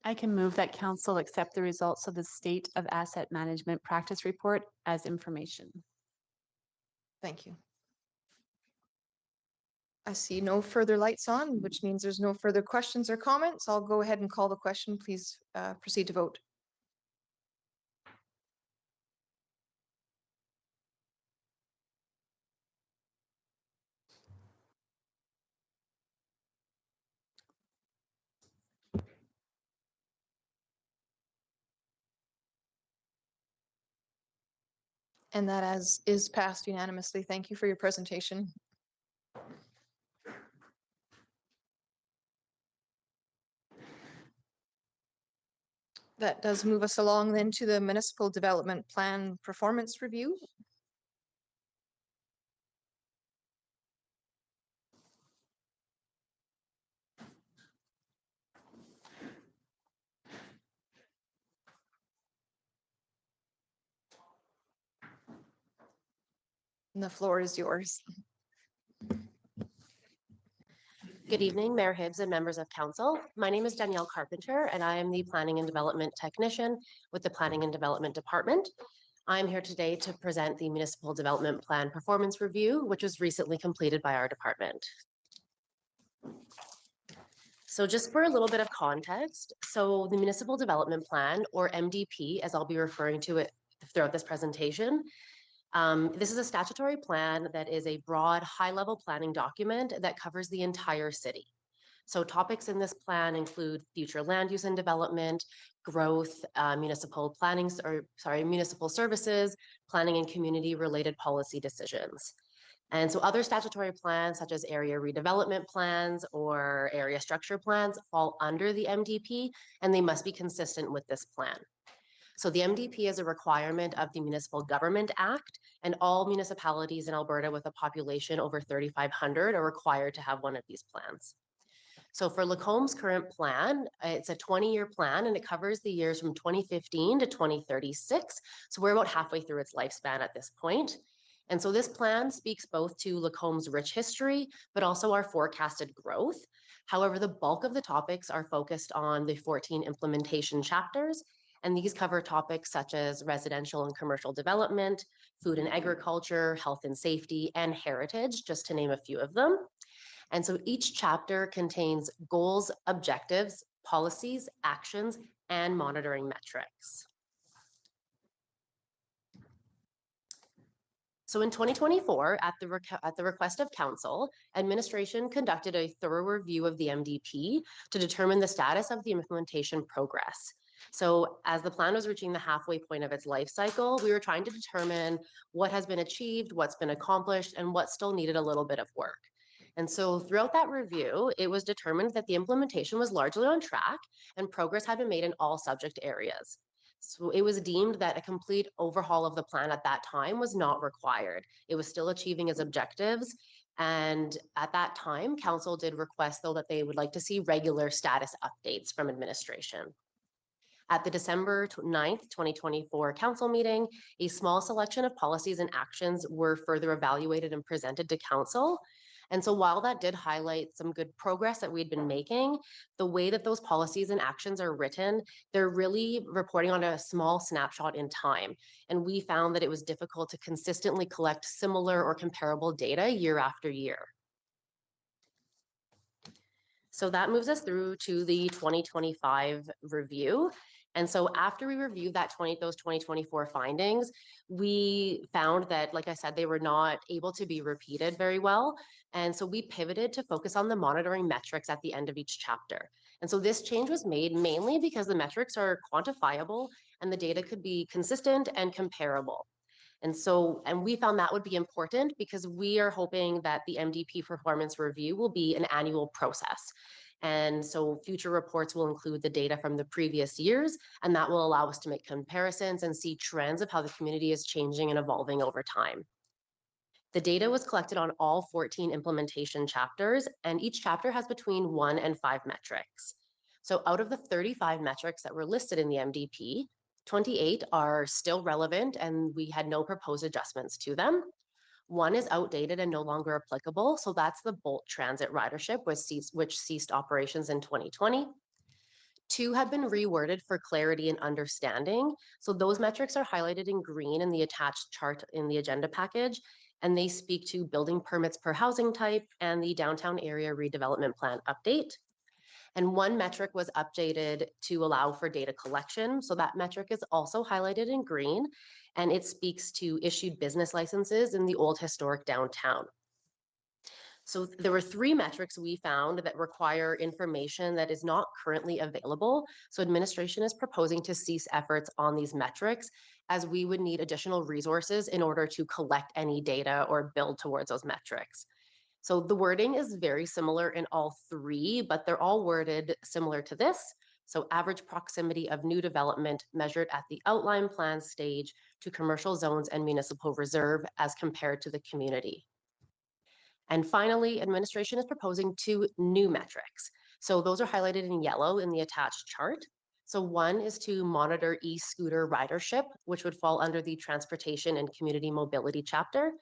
I can move that council accept the results of the State of Asset Management Practice Report as information. Thank you. I see no further lights on, which means there's no further questions or comments. I'll go ahead and call the question. Please proceed to vote. And that is passed unanimously. Thank you for your presentation. That does move us along then to the Municipal Development Plan Performance Review. And the floor is yours. Good evening, Mayor Hibbs and members of council. My name is Danielle Carpenter, and I am the Planning and Development Technician with the Planning and Development Department. I'm here today to present the Municipal Development Plan Performance Review, which was recently completed by our department. So just for a little bit of context, so the Municipal Development Plan, or MDP, as I'll be referring to it throughout this presentation, this is a statutory plan that is a broad, high-level planning document that covers the entire city. So topics in this plan include future land use and development, growth, municipal services, planning and community-related policy decisions. And so other statutory plans such as area redevelopment plans or area structure plans fall under the MDP, and they must be consistent with this plan. So the MDP is a requirement of the Municipal Government Act, and all municipalities in Alberta with a population over 3,500 are required to have one of these plans. So for Lacomb's current plan, it's a 20-year plan, and it covers the years from 2015 to 2036. So we're about halfway through its lifespan at this point. And so this plan speaks both to Lacomb's rich history, but also our forecasted growth. However, the bulk of the topics are focused on the 14 implementation chapters, and these cover topics such as residential and commercial development, food and agriculture, health and safety, and heritage, just to name a few of them. And so each chapter contains goals, objectives, policies, actions, and monitoring metrics. So in 2024, at the request of council, administration conducted a thorough review of the MDP to determine the status of the implementation progress. So as the plan was reaching the halfway point of its life cycle, we were trying to determine what has been achieved, what's been accomplished, and what still needed a little bit of work. And so throughout that review, it was determined that the implementation was largely on track and progress had been made in all subject areas. So it was deemed that a complete overhaul of the plan at that time was not required. It was still achieving its objectives. And at that time, council did request, though, that they would like to see regular status updates from administration. At the December 9th, 2024 council meeting, a small selection of policies and actions were further evaluated and presented to council. And so while that did highlight some good progress that we'd been making, the way that those policies and actions are written, they're really reporting on a small snapshot in time. And we found that it was difficult to consistently collect similar or comparable data year after year. So that moves us through to the 2025 review. And so after we reviewed those 2024 findings, we found that, like I said, they were not able to be repeated very well. And so we pivoted to focus on the monitoring metrics at the end of each chapter. And so this change was made mainly because the metrics are quantifiable and the data could be consistent and comparable. And we found that would be important because we are hoping that the MDP performance review will be an annual process. And so future reports will include the data from the previous years, and that will allow us to make comparisons and see trends of how the community is changing and evolving over time. The data was collected on all 14 implementation chapters, and each chapter has between 1 and 5 metrics. So out of the 35 metrics that were listed in the MDP, 28 are still relevant and we had no proposed adjustments to them. 1 is outdated and no longer applicable. So that's the Bolt Transit ridership, which ceased operations in 2020. 2 have been reworded for clarity and understanding. So those metrics are highlighted in green in the attached chart in the agenda package, and they speak to building permits per housing type and the downtown area redevelopment plan update. And 1 metric was updated to allow for data collection. So that metric is also highlighted in green, and it speaks to issued business licenses in the old historic downtown. So there were 3 metrics we found that require information that is not currently available. So administration is proposing to cease efforts on these metrics, as we would need additional resources in order to collect any data or build towards those metrics. So the wording is very similar in all 3, but they're all worded similar to this. So average proximity of new development measured at the outline plan stage to commercial zones and municipal reserve as compared to the community. And finally, administration is proposing 2 new metrics. So those are highlighted in yellow in the attached chart. So 1 is to monitor e-scooter ridership, which would fall under the transportation and community mobility chapter.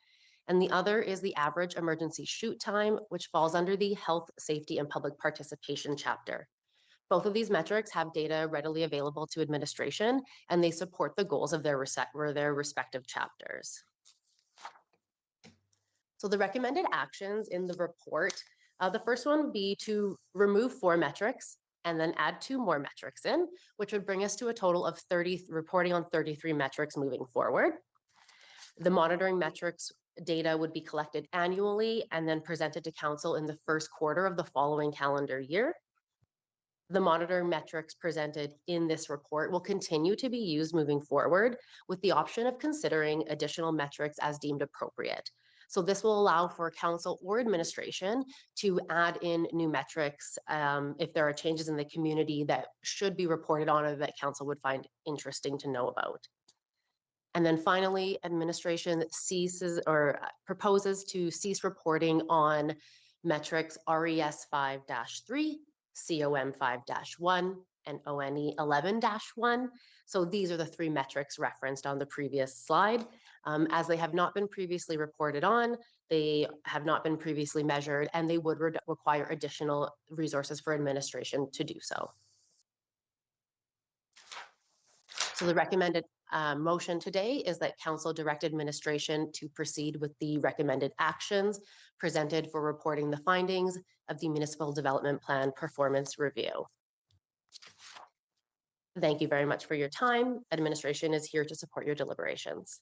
And the other is the average emergency shoot time, which falls under the health, safety, and public participation chapter. Both of these metrics have data readily available to administration, and they support the goals of their respective chapters. So the recommended actions in the report, the first one would be to remove 4 metrics and then add 2 more metrics in, which would bring us to a total of 30, reporting on 33 metrics moving forward. The monitoring metrics data would be collected annually and then presented to council in the first quarter of the following calendar year. The monitoring metrics presented in this report will continue to be used moving forward with the option of considering additional metrics as deemed appropriate. So this will allow for council or administration to add in new metrics if there are changes in the community that should be reported on or that council would find interesting to know about. And then finally, administration ceases or proposes to cease reporting on metrics RES 5-3, COM 5-1, and ONE 11-1. So these are the 3 metrics referenced on the previous slide. As they have not been previously reported on, they have not been previously measured, and they would require additional resources for administration to do so. So the recommended motion today is that council direct administration to proceed with the recommended actions presented for reporting the findings of the municipal development plan performance review. Thank you very much for your time. Administration is here to support your deliberations.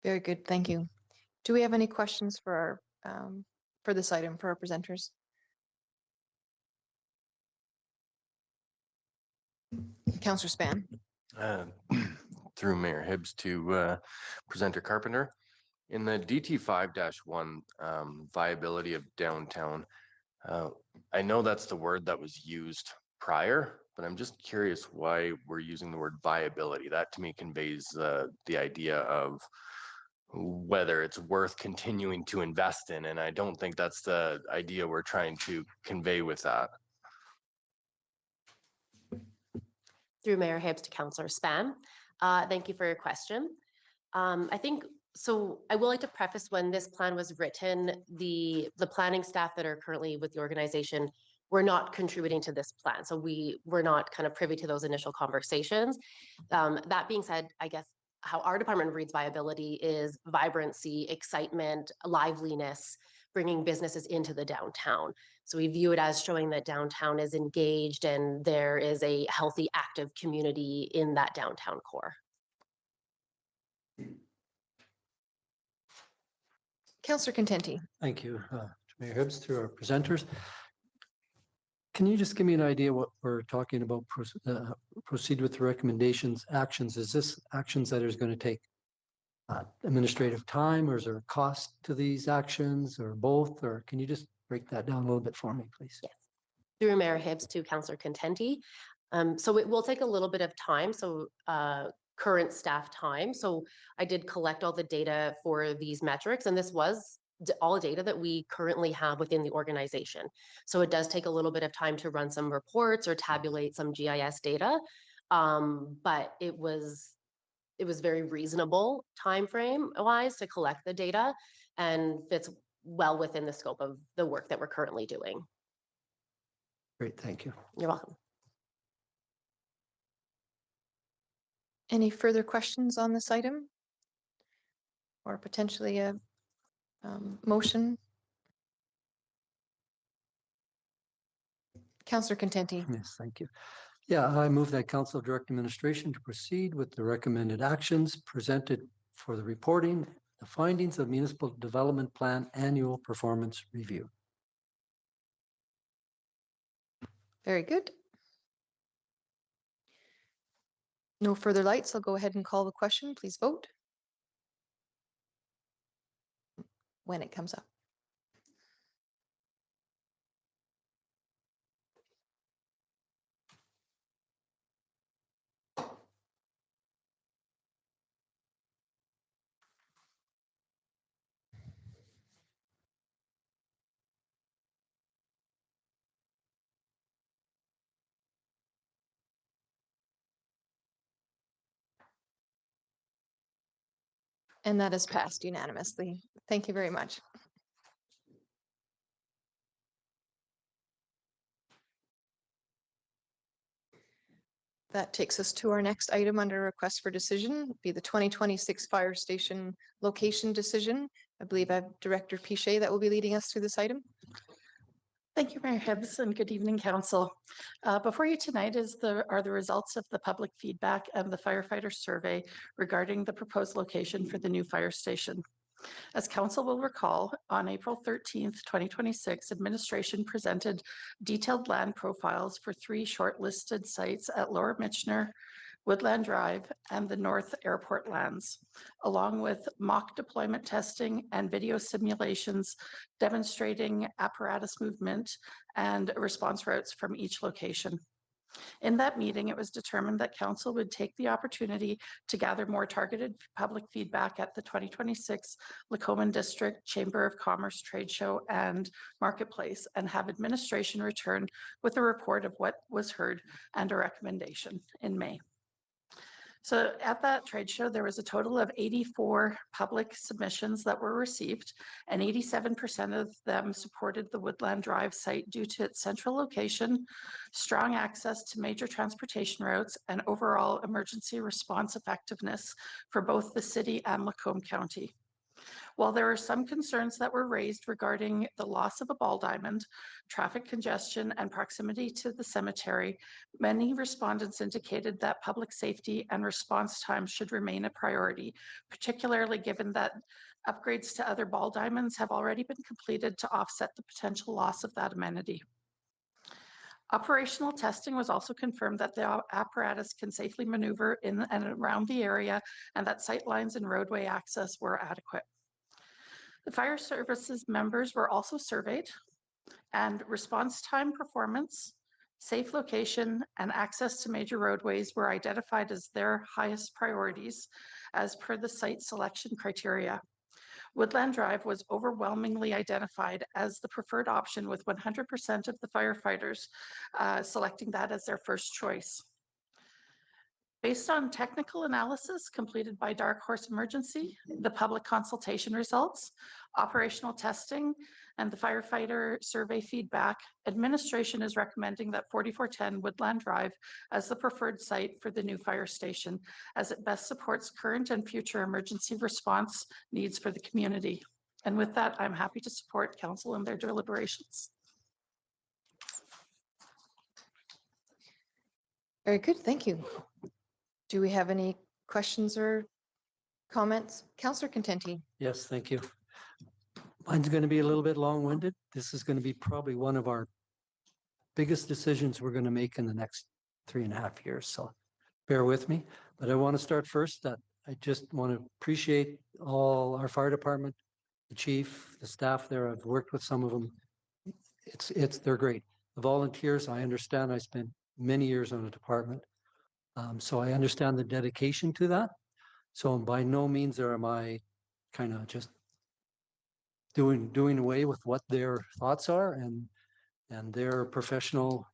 Very good, thank you. Do we have any questions for for this item for our presenters? Councillor Span. Through Mayor Hibbs to Presenter Carpenter. In the DT 5-1 viability of downtown, I know that's the word that was used prior, but I'm just curious why we're using the word viability. That to me conveys the idea of whether it's worth continuing to invest in, and I don't think that's the idea we're trying to convey with that. Through Mayor Hibbs to Councillor Span. Thank you for your question. I think, so I would like to preface when this plan was written, the planning staff that are currently with the organization were not contributing to this plan. So we were not kind of privy to those initial conversations. That being said, I guess how our department reads viability is vibrancy, excitement, liveliness, bringing businesses into the downtown. So we view it as showing that downtown is engaged and there is a healthy, active community in that downtown core. Councillor Contenti. Thank you, Mayor Hibbs, through our presenters. Can you just give me an idea what we're talking about, proceed with the recommendations, actions? Is this actions that is going to take administrative time, or is there a cost to these actions, or both? Or can you just break that down a little bit for me, please? Yes. Through Mayor Hibbs to Councillor Contenti. So it will take a little bit of time. So current staff time. So I did collect all the data for these metrics, and this was all data that we currently have within the organization. So it does take a little bit of time to run some reports or tabulate some GIS data, but it was very reasonable time frame wise to collect the data and fits well within the scope of the work that we're currently doing. Great, thank you. You're welcome. Any further questions on this item? Or potentially a motion? Councillor Contenti. Yes, thank you. Yeah, I move that council direct administration to proceed with the recommended actions presented for the reporting, the findings of municipal development plan annual performance review. Very good. No further lights. I'll go ahead and call the question. Please vote when it comes up. And that is passed unanimously. Thank you very much. That takes us to our next item under request for decision, be the 2026 fire station location decision. I believe I have Director Pichet that will be leading us through this item. Thank you, Mayor Hibbs, and good evening, Council. Before you tonight are the results of the public feedback and the firefighter survey regarding the proposed location for the new fire station. As Council will recall, on April 13th, 2026, administration presented detailed land profiles for 3 shortlisted sites at Lower Michener, Woodland Drive, and the North Airport lands, along with mock deployment testing and video simulations demonstrating apparatus movement and response routes from each location. In that meeting, it was determined that Council would take the opportunity to gather more targeted public feedback at the 2026 Lacoman District Chamber of Commerce Trade Show and Marketplace, and have administration return with a report of what was heard and a recommendation in May. So at that trade show, there was a total of 84 public submissions that were received, and 87% of them supported the Woodland Drive site due to its central location, strong access to major transportation routes, and overall emergency response effectiveness for both the city and Macomb County. While there are some concerns that were raised regarding the loss of a ball diamond, traffic congestion, and proximity to the cemetery, many respondents indicated that public safety and response time should remain a priority, particularly given that upgrades to other ball diamonds have already been completed to offset the potential loss of that amenity. Operational testing was also confirmed that the apparatus can safely maneuver in and around the area, and that sight lines and roadway access were adequate. The fire services members were also surveyed, and response time performance, safe location, and access to major roadways were identified as their highest priorities as per the site selection criteria. Woodland Drive was overwhelmingly identified as the preferred option, with 100% of the firefighters selecting that as their first choice. Based on technical analysis completed by Dark Horse Emergency, the public consultation results, operational testing, and the firefighter survey feedback, administration is recommending that 4410 Woodland Drive as the preferred site for the new fire station, as it best supports current and future emergency response needs for the community. And with that, I'm happy to support council in their deliberations. Very good, thank you. Do we have any questions or comments? Councillor Contenti. Yes, thank you. Mine's going to be a little bit long-winded. This is going to be probably one of our biggest decisions we're going to make in the next 3.5 years. So bear with me. But I want to start first that I just want to appreciate all our fire department, the chief, the staff there. I've worked with some of them. They're great. The volunteers, I understand. I spent many years on a department. So I understand the dedication to that. So by no means am I kind of just doing away with what their thoughts are and their professional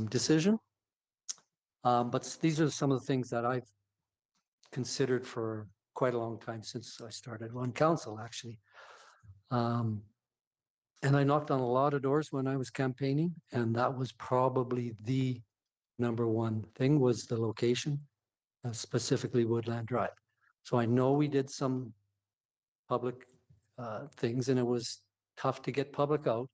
decision. But these are some of the things that I've considered for quite a long time since I started on council, actually. And I knocked on a lot of doors when I was campaigning, and that was probably the number one thing, was the location, specifically Woodland Drive. So I know we did some public things, and it was tough to get public out.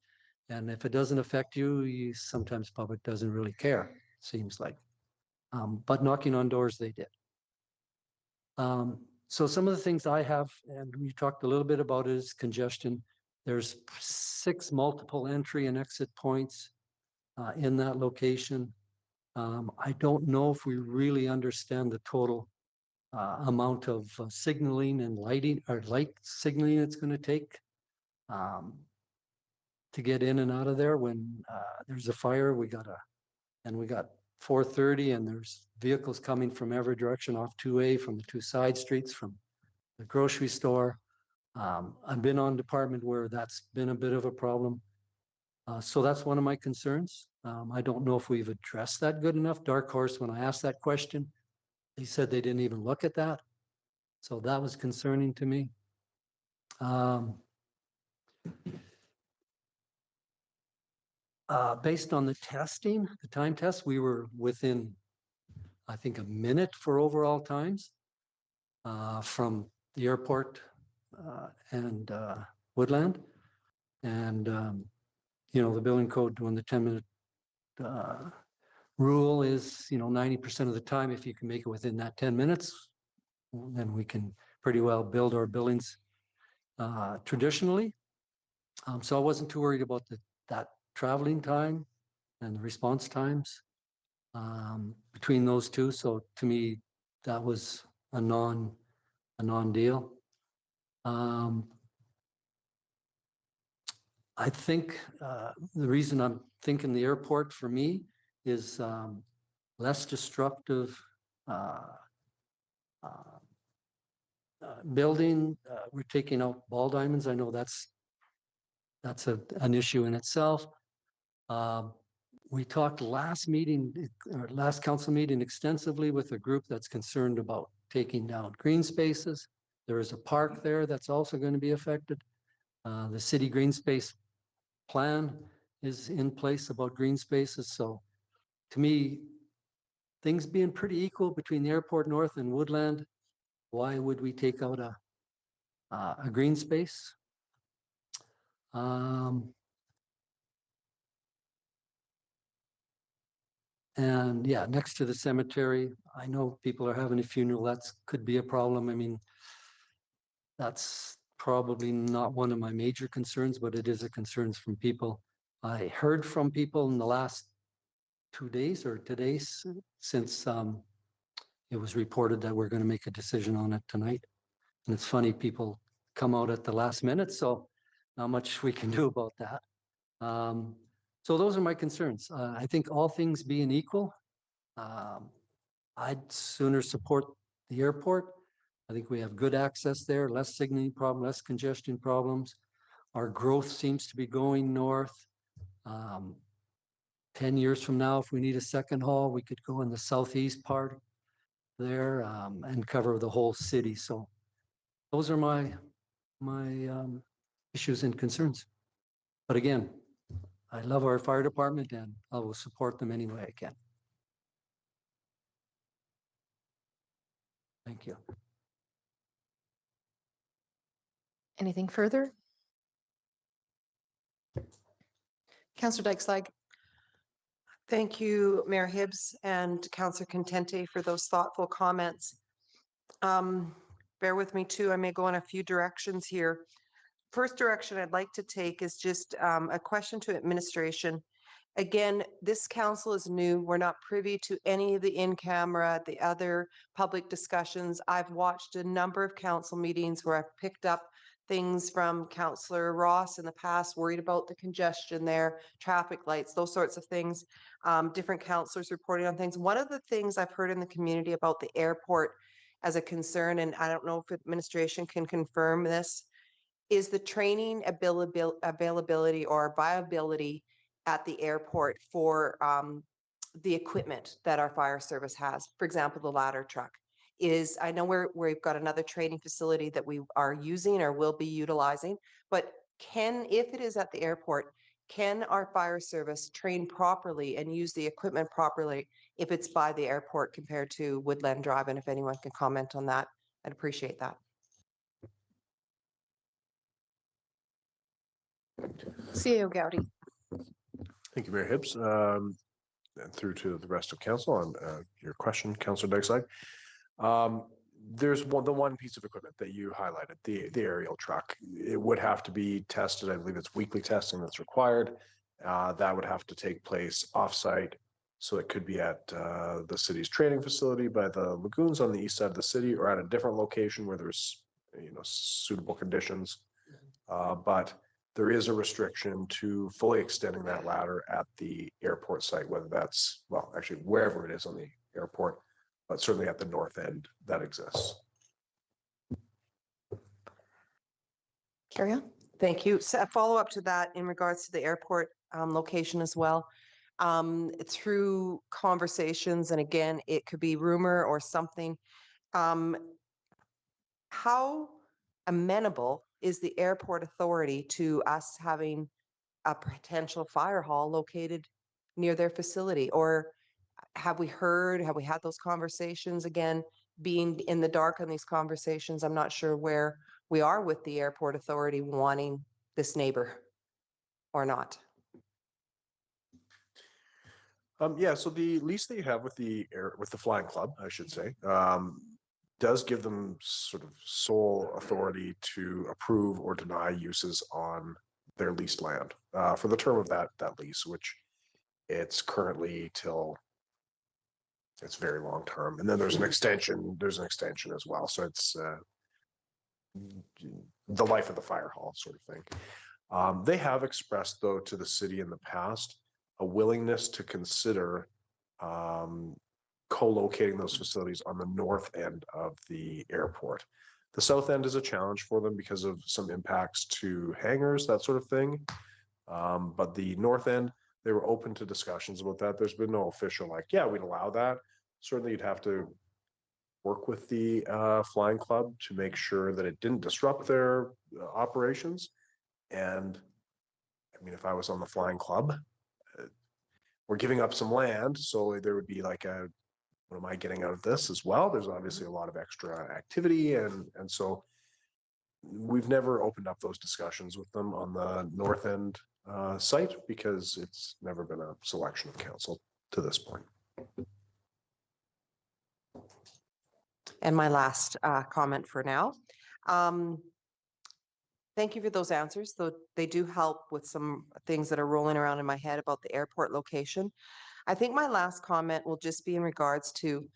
And if it doesn't affect you, sometimes public doesn't really care, seems like. But knocking on doors, they did. So some of the things I have, and we talked a little bit about, is congestion. There's 6 multiple entry and exit points in that location. I don't know if we really understand the total amount of signaling and lighting, or light signaling it's going to take to get in and out of there when there's a fire. We got 4:30, and there's vehicles coming from every direction off 2A, from the 2 side streets, from the grocery store. I've been on department where that's been a bit of a problem. So that's one of my concerns. I don't know if we've addressed that good enough. Dark Horse, when I asked that question, they said they didn't even look at that. So that was concerning to me. Based on the testing, the time test, we were within, I think, a minute for overall times from the airport and Woodland. And, you know, the building code when the 10-minute rule is, you know, 90% of the time, if you can make it within that 10 minutes, then we can pretty well build our buildings traditionally. So I wasn't too worried about that traveling time and the response times between those two. So to me, that was a non-deal. I think the reason I'm thinking the airport for me is less destructive building. We're taking out ball diamonds. I know that's an issue in itself. We talked last meeting, or last council meeting, extensively with a group that's concerned about taking down green spaces. There is a park there that's also going to be affected. The city green space plan is in place about green spaces. So to me, things being pretty equal between the airport north and Woodland, why would we take out a green space? And yeah, next to the cemetery, I know people are having a funeral. That's could be a problem. I mean, that's probably not one of my major concerns, but it is a concern from people. I heard from people in the last 2 days or today since it was reported that we're going to make a decision on it tonight. And it's funny, people come out at the last minute, so not much we can do about that. So those are my concerns. I think all things being equal, I'd sooner support the airport. I think we have good access there, less signaling problem, less congestion problems. Our growth seems to be going north. 10 years from now, if we need a second hall, we could go in the southeast part there and cover the whole city. So those are my issues and concerns. But again, I love our fire department and I will support them any way I can. Thank you. Anything further? Councillor Dykeslag. Thank you, Mayor Hibbs and Councillor Contente for those thoughtful comments. Bear with me too, I may go in a few directions here. First direction I'd like to take is just a question to administration. Again, this council is new. We're not privy to any of the in-camera, the other public discussions. I've watched a number of council meetings where I've picked up things from Councillor Ross in the past, worried about the congestion there, traffic lights, those sorts of things. Different councillors reporting on things. One of the things I've heard in the community about the airport as a concern, and I don't know if administration can confirm this, is the training availability or viability at the airport for the equipment that our fire service has. For example, the ladder truck. I know we've got another training facility that we are using or will be utilizing, but if it is at the airport, can our fire service train properly and use the equipment properly if it's by the airport compared to Woodland Drive? And if anyone can comment on that, I'd appreciate that. CAO Gowdy. Thank you, Mayor Hibbs. And through to the rest of council on your question, Councillor Dykeslag. There's the one piece of equipment that you highlighted, the aerial truck. It would have to be tested. I believe it's weekly testing that's required. That would have to take place offsite. So it could be at the city's training facility by the lagoons on the east side of the city, or at a different location where there's suitable conditions. But there is a restriction to fully extending that ladder at the airport site, whether that's, well, actually wherever it is on the airport, but certainly at the north end that exists. Carry on. Thank you. So a follow up to that in regards to the airport location as well. Through conversations, and again, it could be rumor or something. how amenable is the airport authority to us having a potential fire hall located near their facility? Or have we had those conversations? Again, being in the dark on these conversations, I'm not sure where we are with the airport authority wanting this neighbor or not. Yeah, so the lease that you have with the Flying Club, I should say, does give them sort of sole authority to approve or deny uses on their leased land for the term of that lease, which it's currently till it's very long term. And then there's an extension as well. So it's the life of the fire hall sort of thing. They have expressed, though, to the city in the past a willingness to consider co-locating those facilities on the north end of the airport. The south end is a challenge for them because of some impacts to hangars, that sort of thing. But the north end, they were open to discussions about that. There's been no official like, yeah, we'd allow that. Certainly you'd have to work with the Flying Club to make sure that it didn't disrupt their operations. And I mean, if I was on the Flying Club, we're giving up some land. So there would be like what am I getting out of this as well? There's obviously a lot of extra activity. And so we've never opened up those discussions with them on the north end site because it's never been a selection of council to this point. And my last comment for now. Thank you for those answers, though they do help with some things that are rolling around in my head about the airport location. I think my last comment will just be in regards to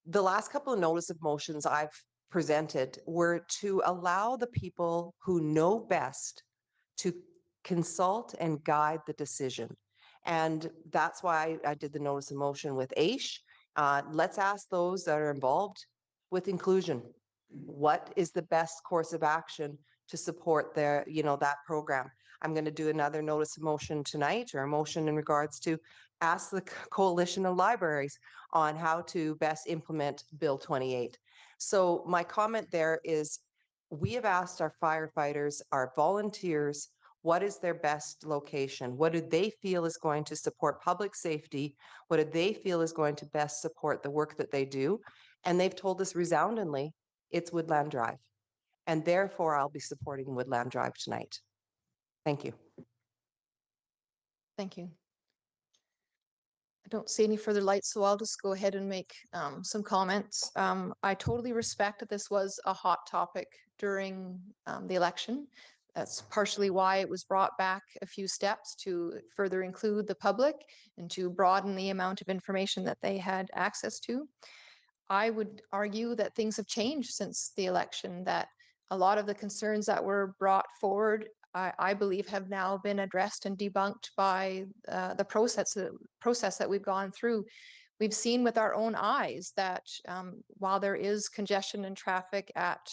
the last couple of notice of motions I've presented were to allow the people who know best to consult and guide the decision. And that's why I did the notice of motion with AISH. Let's ask those that are involved with inclusion. What is the best course of action to support their, that program? I'm going to do another notice of motion tonight, or a motion in regards to ask the Coalition of Libraries on how to best implement Bill 28. So my comment there is, we have asked our firefighters, our volunteers, what is their best location? What do they feel is going to support public safety? What do they feel is going to best support the work that they do? And they've told us resoundingly, it's Woodland Drive. And therefore, I'll be supporting Woodland Drive tonight. Thank you. Thank you. I don't see any further lights, so I'll just go ahead and make some comments. I totally respect that this was a hot topic during the election. That's partially why it was brought back a few steps to further include the public and to broaden the amount of information that they had access to. I would argue that things have changed since the election, that a lot of the concerns that were brought forward, I believe, have now been addressed and debunked by the process that we've gone through. We've seen with our own eyes that while there is congestion and traffic at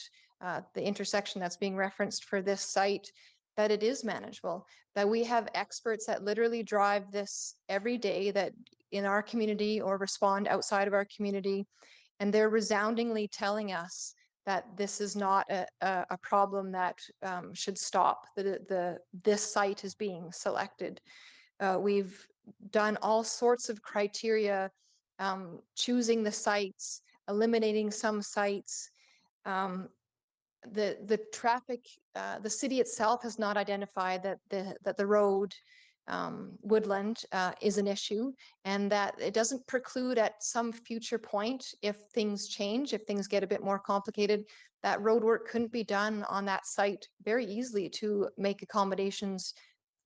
the intersection that's being referenced for this site, that it is manageable, that we have experts that literally drive this every day that in our community or respond outside of our community, and they're resoundingly telling us that this is not a problem that should stop. This site is being selected. We've done all sorts of criteria, choosing the sites, eliminating some sites. The traffic, the city itself has not identified that the road Woodland is an issue, and that it doesn't preclude at some future point, if things change, if things get a bit more complicated, that road work couldn't be done on that site very easily to make accommodations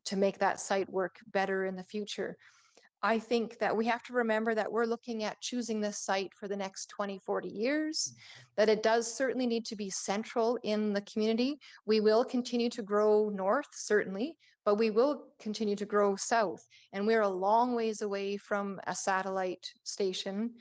to make that site work better in the future. I think that we have to remember that we're looking at choosing this site for the next 20, 40 years, that it does certainly need to be central in the community. We will continue to grow north, certainly, but we will continue to grow south. And we're a long ways away from a satellite station.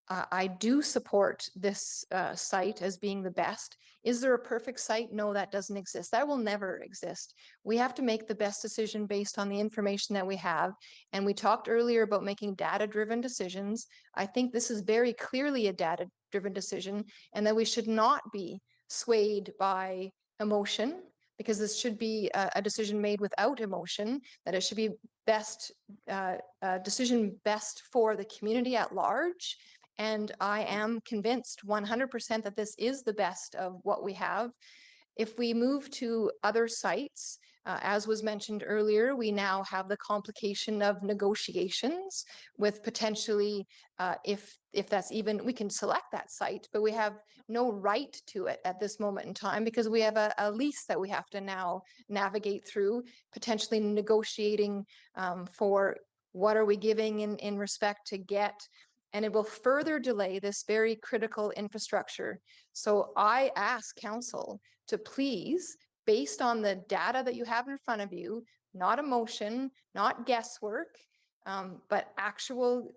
I do support this site as being the best. Is there a perfect site? No, that doesn't exist. That will never exist. We have to make the best decision based on the information that we have. And we talked earlier about making data-driven decisions. I think this is very clearly a data-driven decision, and that we should not be swayed by emotion, because this should be a decision made without emotion, that it should be decision best for the community at large. And I am convinced 100% that this is the best of what we have. If we move to other sites, as was mentioned earlier, we now have the complication of negotiations with potentially, if that's even, we can select that site, but we have no right to it at this moment in time, because we have a lease that we have to now navigate through, potentially negotiating for what are we giving in respect to get, and it will further delay this very critical infrastructure. So I ask council to please, based on the data that you have in front of you, not emotion, not guesswork, but actual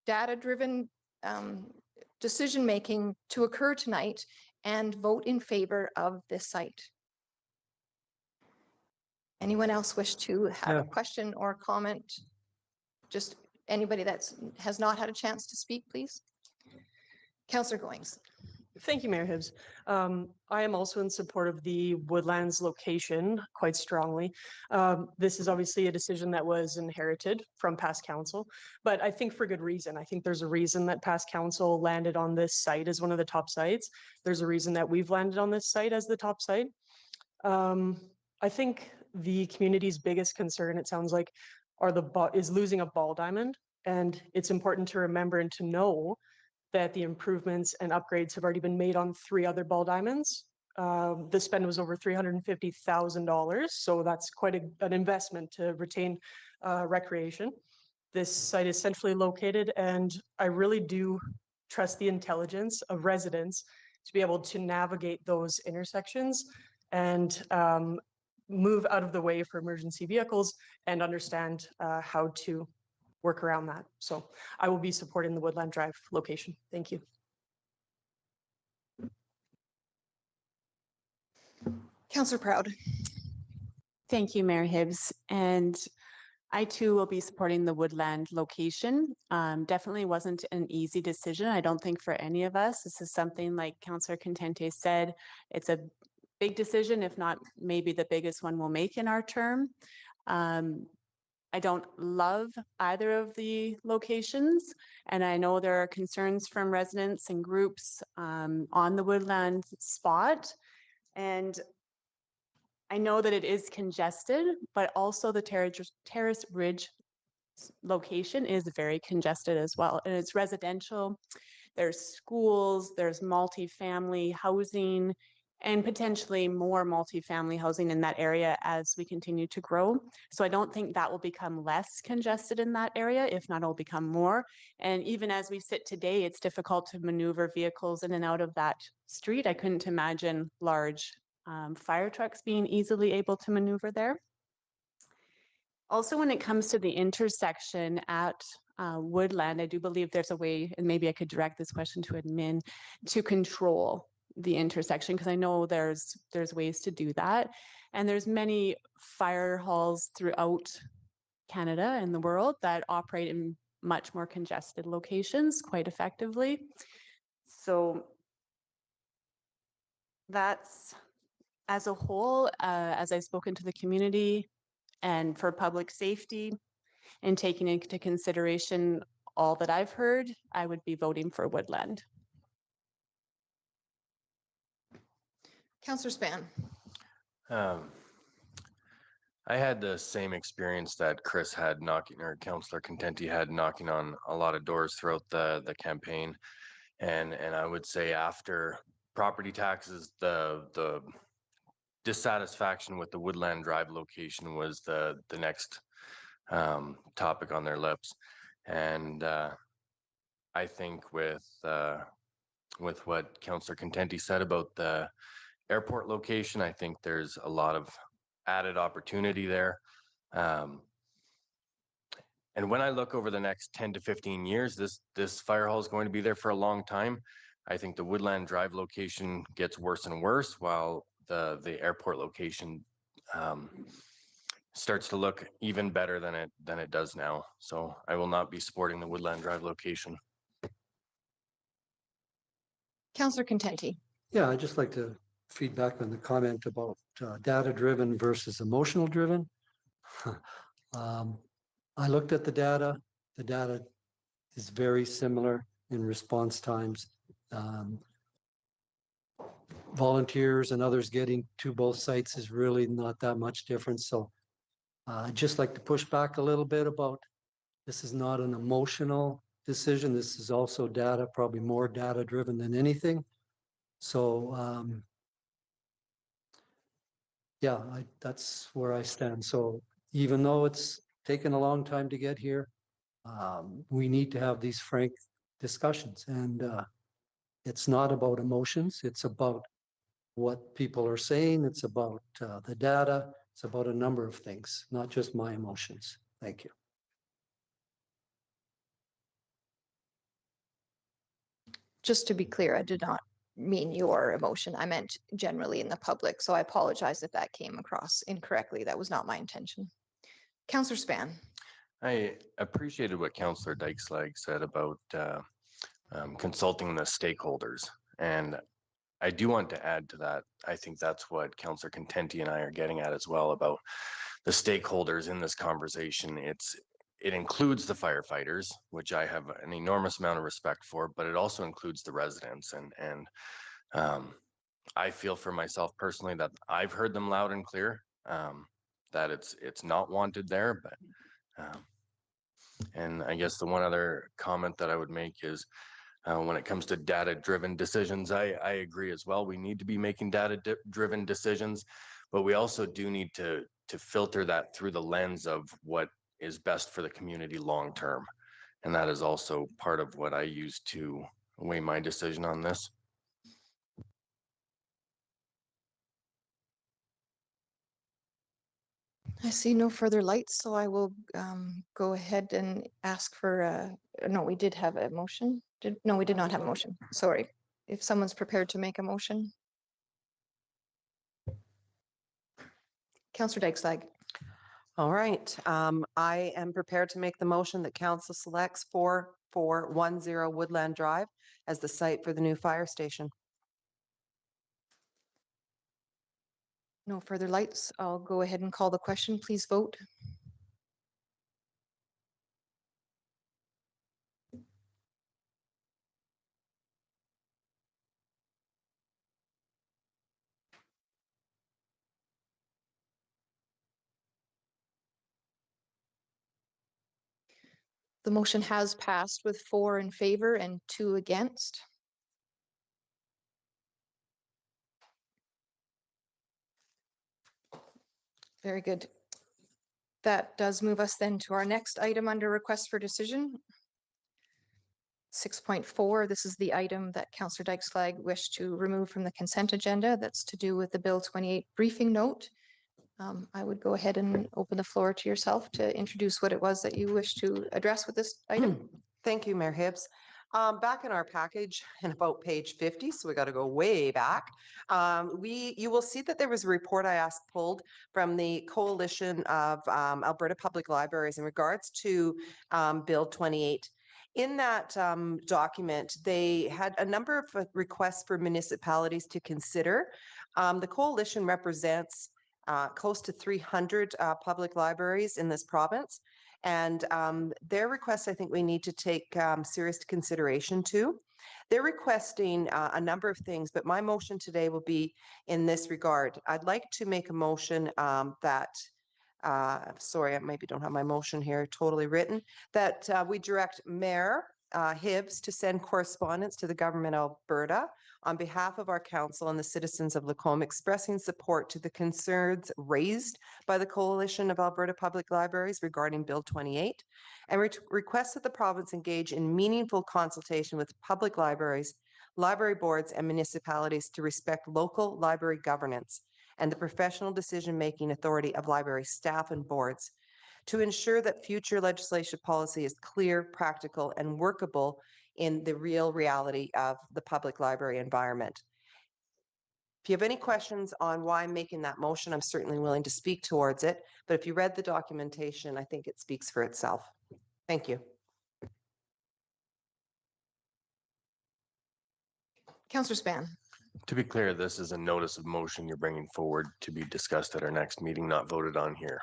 data-driven decision-making to occur tonight, and vote in favor of this site. Anyone else wish to have a question or comment? Just anybody that has not had a chance to speak, please. Councillor Goings. Thank you, Mayor Hibbs. I am also in support of the Woodlands location quite strongly. This is obviously a decision that was inherited from past council, but I think for good reason. I think there's a reason that past council landed on this site as one of the top sites. There's a reason that we've landed on this site as the top site. I think the community's biggest concern, it sounds like, is losing a ball diamond. And it's important to remember and to know that the improvements and upgrades have already been made on 3 other ball diamonds. The spend was over $350,000, so that's quite an investment to retain recreation. This site is centrally located, and I really do trust the intelligence of residents to be able to navigate those intersections and move out of the way for emergency vehicles and understand how to work around that. So I will be supporting the Woodland Drive location. Thank you. Councillor Proud. Thank you, Mayor Hibbs. And I too will be supporting the Woodland location. Definitely wasn't an easy decision. I don't think for any of us. This is something, like Councillor Contente said, it's a big decision, if not maybe the biggest one we'll make in our term. I don't love either of the locations, and I know there are concerns from residents and groups on the Woodland spot. And I know that it is congested, but also the Terrace Ridge location is very congested as well. And it's residential, there's schools, there's multifamily housing, and potentially more multifamily housing in that area as we continue to grow. So I don't think that will become less congested in that area, if not it'll become more. And even as we sit today, it's difficult to maneuver vehicles in and out of that street. I couldn't imagine large fire trucks being easily able to maneuver there. Also, when it comes to the intersection at Woodland, I do believe there's a way, and maybe I could direct this question to admin, to control the intersection, because I know there's ways to do that. And there's many fire halls throughout Canada and the world that operate in much more congested locations quite effectively. So that's, as a whole, as I've spoken to the community and for public safety and taking into consideration all that I've heard, I would be voting for Woodland. Councillor Span. I had the same experience that Chris had knocking, or Councillor Contente had knocking on a lot of doors throughout the campaign. And I would say after property taxes, the dissatisfaction with the Woodland Drive location was the next topic on their lips. And I think with what Councillor Contente said about the airport location, I think there's a lot of added opportunity there. And And when I look over the next 10 to 15 years, this fire hall is going to be there for a long time. I think the Woodland Drive location gets worse and worse while the airport location starts to look even better than it does now. So I will not be supporting the Woodland Drive location. Councillor Contenti. Yeah, I'd just like to feedback on the comment about data-driven versus emotional-driven. I looked at the data. The data is very similar in response times. Volunteers and others getting to both sites is really not that much different. So I'd just like to push back a little bit about this is not an emotional decision. This is also data, probably more data-driven than anything. So yeah, that's where I stand. So even though it's taken a long time to get here, we need to have these frank discussions. And it's not about emotions. It's about what people are saying. It's about the data. It's about a number of things, not just my emotions. Thank you. Just to be clear, I did not mean your emotion. I meant generally in the public. So I apologize if that came across incorrectly. That was not my intention. Councillor Span. I appreciated what Councillor Dykeslag said about consulting the stakeholders. And I do want to add to that. I think that's what Councillor Contenti and I are getting at as well about the stakeholders in this conversation. It includes the firefighters, which I have an enormous amount of respect for, but it also includes the residents. And I feel for myself personally that I've heard them loud and clear, that it's not wanted there. But and I guess the one other comment that I would make is when it comes to data-driven decisions, I agree as well. We need to be making data-driven decisions, but we also do need to filter that through the lens of what is best for the community long-term. And that is also part of what I use to weigh my decision on this. I see no further lights, so I will go ahead and ask for, no, we did have a motion. No, we did not have a motion. Sorry. If someone's prepared to make a motion. Councillor Dykeslag. All right. I am prepared to make the motion that council selects 4410 Woodland Drive as the site for the new fire station. No further lights. I'll go ahead and call the question. Please vote. The motion has passed with 4 in favor and 2 against. Very good. That does move us then to our next item under request for decision. 6.4, this is the item that Councillor Dykeslag wished to remove from the consent agenda. That's to do with the Bill 28 briefing note. I would go ahead and open the floor to yourself to introduce what it was that you wish to address with this item. Thank you, Mayor Hibbs. Back in our package and about page 50, so we got to go way back. You will see that there was a report I asked pulled from the Coalition of Alberta Public Libraries in regards to Bill 28. In that document, they had a number of requests for municipalities to consider. The coalition represents close to 300 public libraries in this province. And their requests, I think we need to take serious consideration to. They're requesting a number of things, but my motion today will be in this regard. I'd like to make a motion that, sorry, I maybe don't have my motion here totally written, that we direct Mayor Hibbs to send correspondence to the Government of Alberta on behalf of our council and the citizens of Lacombe, expressing support to the concerns raised by the Coalition of Alberta Public Libraries regarding Bill 28, and request that the province engage in meaningful consultation with public libraries, library boards, and municipalities to respect local library governance and the professional decision-making authority of library staff and boards. to ensure that future legislation policy is clear, practical, and workable in the real reality of the public library environment. If you have any questions on why I'm making that motion, I'm certainly willing to speak towards it. But if you read the documentation, I think it speaks for itself. Thank you. Councillor Span. To be clear, this is a notice of motion you're bringing forward to be discussed at our next meeting, not voted on here.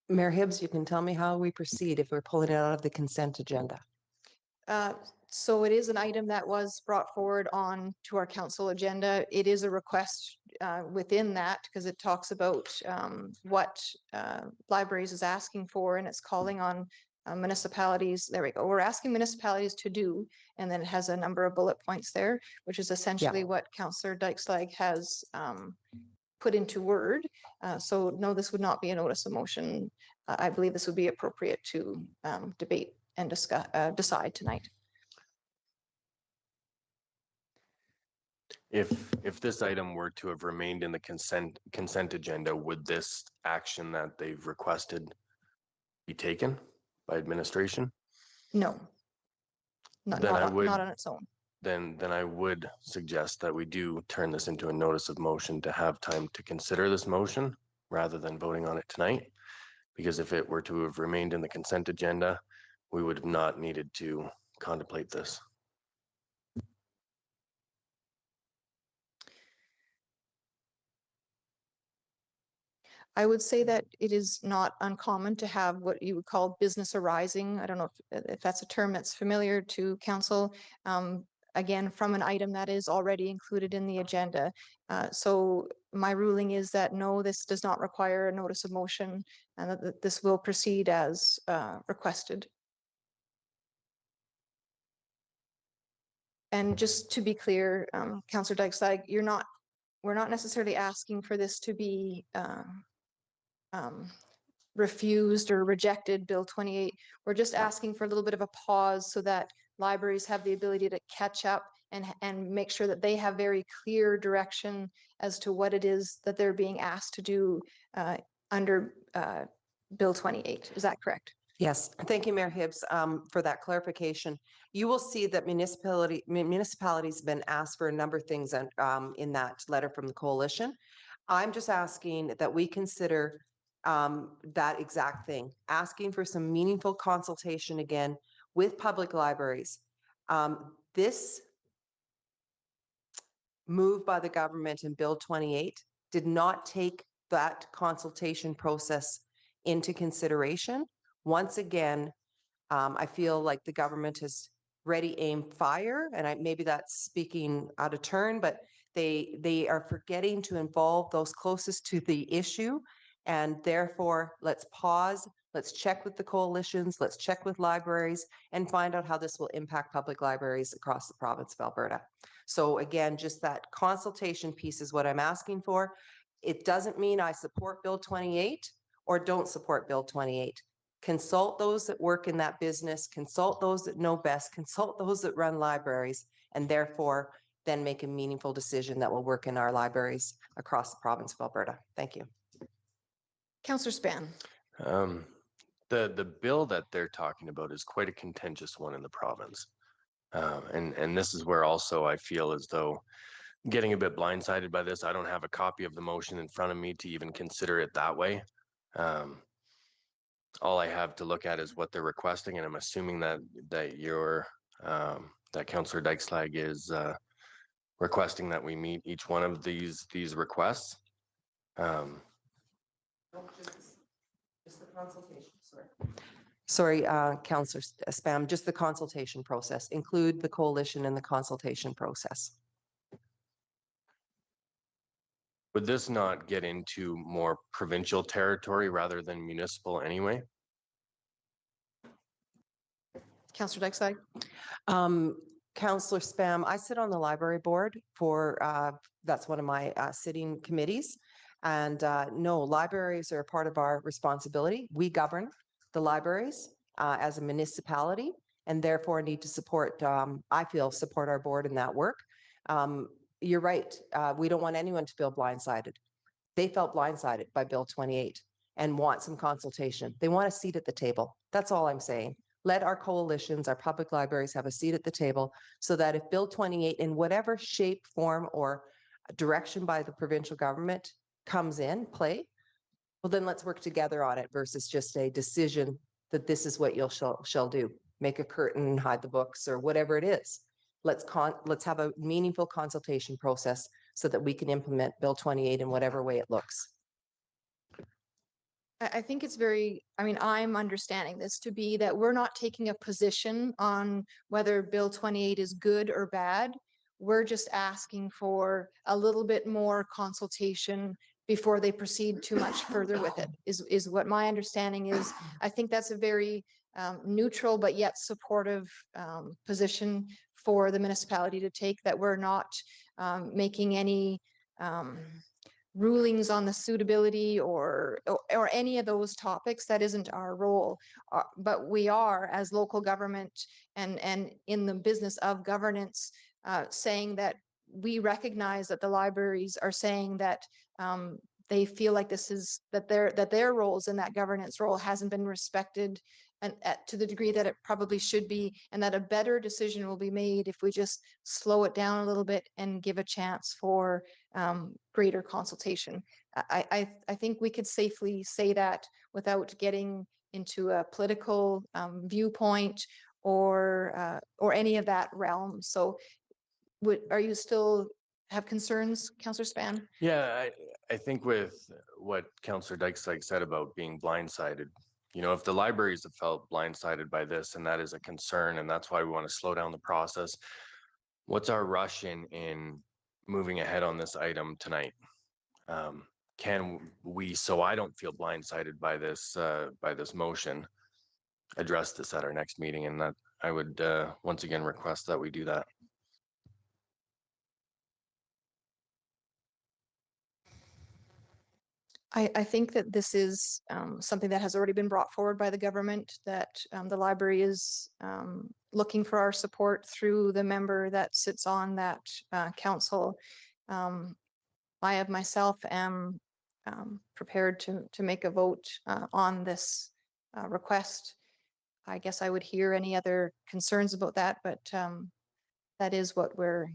Mayor Hibbs, you can tell me how we proceed if we're pulling it out of the consent agenda. So it is an item that was brought forward on to our council agenda. It is a request within that because it talks about what libraries is asking for, and it's calling on municipalities. There we go. We're asking municipalities to do, and then it has a number of bullet points there, which is essentially what Councillor Dykeslag has put into word. So no, this would not be a notice of motion. I believe this would be appropriate to debate and discuss, decide tonight. If this item were to have remained in the consent agenda, would this action that they've requested be taken by administration? No. Not on its own. Then I would suggest that we do turn this into a notice of motion to have time to consider this motion rather than voting on it tonight. Because if it were to have remained in the consent agenda, we would have not needed to contemplate this. I would say that it is not uncommon to have what you would call business arising. I don't know if that's a term that's familiar to council. Again, from an item that is already included in the agenda. So my ruling is that no, this does not require a notice of motion and that this will proceed as requested. And just to be clear, Councillor Dykeslag, we're not necessarily asking for this to be refused or rejected, Bill 28. We're just asking for a little bit of a pause so that libraries have the ability to catch up and make sure that they have very clear direction as to what it is that they're being asked to do under Bill 28. Is that correct? Yes, thank you, Mayor Hibbs, for that clarification. You will see that municipalities have been asked for a number of things in that letter from the coalition. I'm just asking that we consider that exact thing, asking for some meaningful consultation again with public libraries. This move by the government in Bill 28 did not take that consultation process into consideration. Once again, I feel like the government has ready, aim, fire, and maybe that's speaking out of turn, but they are forgetting to involve those closest to the issue. And therefore, let's pause, let's check with the coalitions, let's check with libraries and find out how this will impact public libraries across the province of Alberta. So again, just that consultation piece is what I'm asking for. It doesn't mean I support Bill 28 or don't support Bill 28. Consult those that work in that business, consult those that know best, consult those that run libraries, and therefore then make a meaningful decision that will work in our libraries across the province of Alberta. Thank you. Councillor Span. The bill that they're talking about is quite a contentious one in the province. And this is where also I feel as though getting a bit blindsided by this. I don't have a copy of the motion in front of me to even consider it that way. All I have to look at is what they're requesting, and I'm assuming that Councillor Dykeslag is requesting that we meet each one of these requests. Just the consultation, sorry. Sorry, Councillor Spam, just the consultation process. Include the coalition in the consultation process. Would this not get into more provincial territory rather than municipal anyway? Councillor Dykeslag. Councillor Spam, I sit on the library board for, that's one of my sitting committees. And no, libraries are a part of our responsibility. We govern the libraries as a municipality and therefore need to support, I feel, support our board in that work. You're right. We don't want anyone to feel blindsided. They felt blindsided by Bill 28. and want some consultation. They want a seat at the table. That's all I'm saying. Let our coalitions, our public libraries have a seat at the table so that if Bill 28 in whatever shape, form, or direction by the provincial government comes in play, well, then let's work together on it versus just a decision that this is what you'll shall do. Make a curtain, hide the books, or whatever it is. Let's have a meaningful consultation process so that we can implement Bill 28 in whatever way it looks. I think it's very, I mean, I'm understanding this to be that we're not taking a position on whether Bill 28 is good or bad. We're just asking for a little bit more consultation before they proceed too much further with it, is what my understanding is. I think that's a very neutral but yet supportive position for the municipality to take, that we're not making any rulings on the suitability or any of those topics. That isn't our role, but we are, as local government and in the business of governance, saying that we recognize that the libraries are saying that they feel like this is that their roles in that governance role hasn't been respected and to the degree that it probably should be, and that a better decision will be made if we just slow it down a little bit and give a chance for greater consultation. I think we could safely say that without getting into a political viewpoint or any of that realm. So are you still have concerns, Councillor Span? Yeah, I think with what Councillor Dykes said about being blindsided, you know, if the libraries have felt blindsided by this and that is a concern, and that's why we want to slow down the process, what's our rush in moving ahead on this item tonight? Can we, so I don't feel blindsided by this motion, address this at our next meeting? And that I would once again request that we do that. I think that this is something that has already been brought forward by the government, that the library is looking for our support through the member that sits on that council. I myself am prepared to make a vote on this request. I guess I would hear any other concerns about that, but that is what we're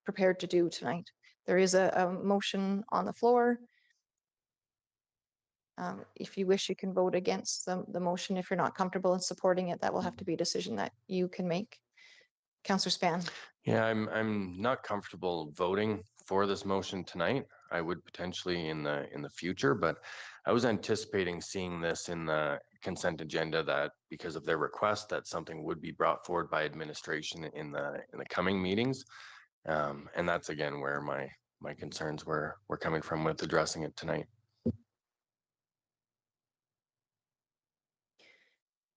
prepared to do tonight. There is a motion on the floor. If you wish, you can vote against the motion. If you're not comfortable in supporting it, that will have to be a decision that you can make. Councillor Span. Yeah, I'm not comfortable voting for this motion tonight. I would potentially in the future, but I was anticipating seeing this in the consent agenda, that because of their request that something would be brought forward by administration in the coming meetings. And that's again where my concerns were coming from with addressing it tonight.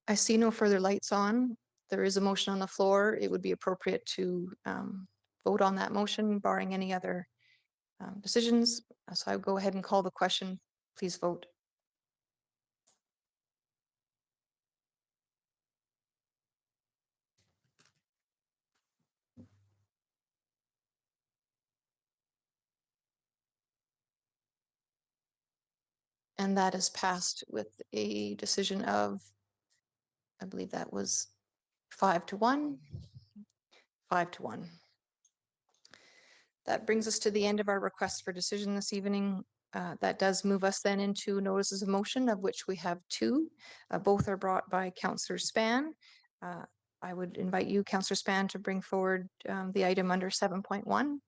I see no further lights on. There is a motion on the floor. It would be appropriate to vote on that motion, barring any other decisions. So I will go ahead and call the question. Please vote. And that is passed with a decision of, I believe that was 5-1. 5-1. That brings us to the end of our request for decision this evening. That does move us then into notices of motion, of which we have 2. Both are brought by Councillor Span. I would invite you, Councillor Span, to bring forward the item under 7.1.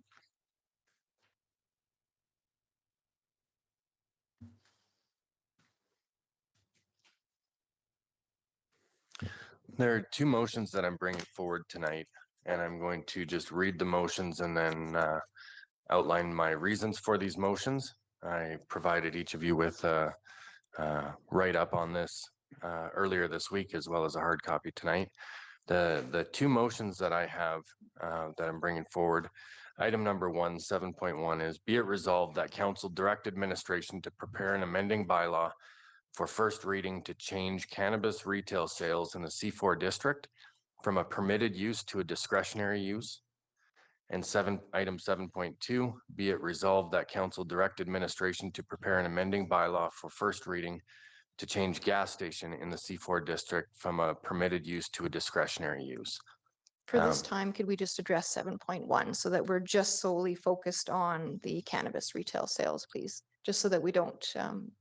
There are 2 motions that I'm bringing forward tonight, and I'm going to just read the motions and then outline my reasons for these motions. I provided each of you with a write-up on this earlier this week, as well as a hard copy tonight. The 2 motions that I have that I'm bringing forward, item number 1, 7.1 is, be it resolved that council direct administration to prepare an amending bylaw for first reading to change cannabis retail sales in the C4 district from a permitted use to a discretionary use. And item 7.2, be it resolved that council direct administration to prepare an amending bylaw for first reading to change gas station in the C4 district from a permitted use to a discretionary use. For this time, could we just address 7.1 so that we're just solely focused on the cannabis retail sales, please? Just so that we don't,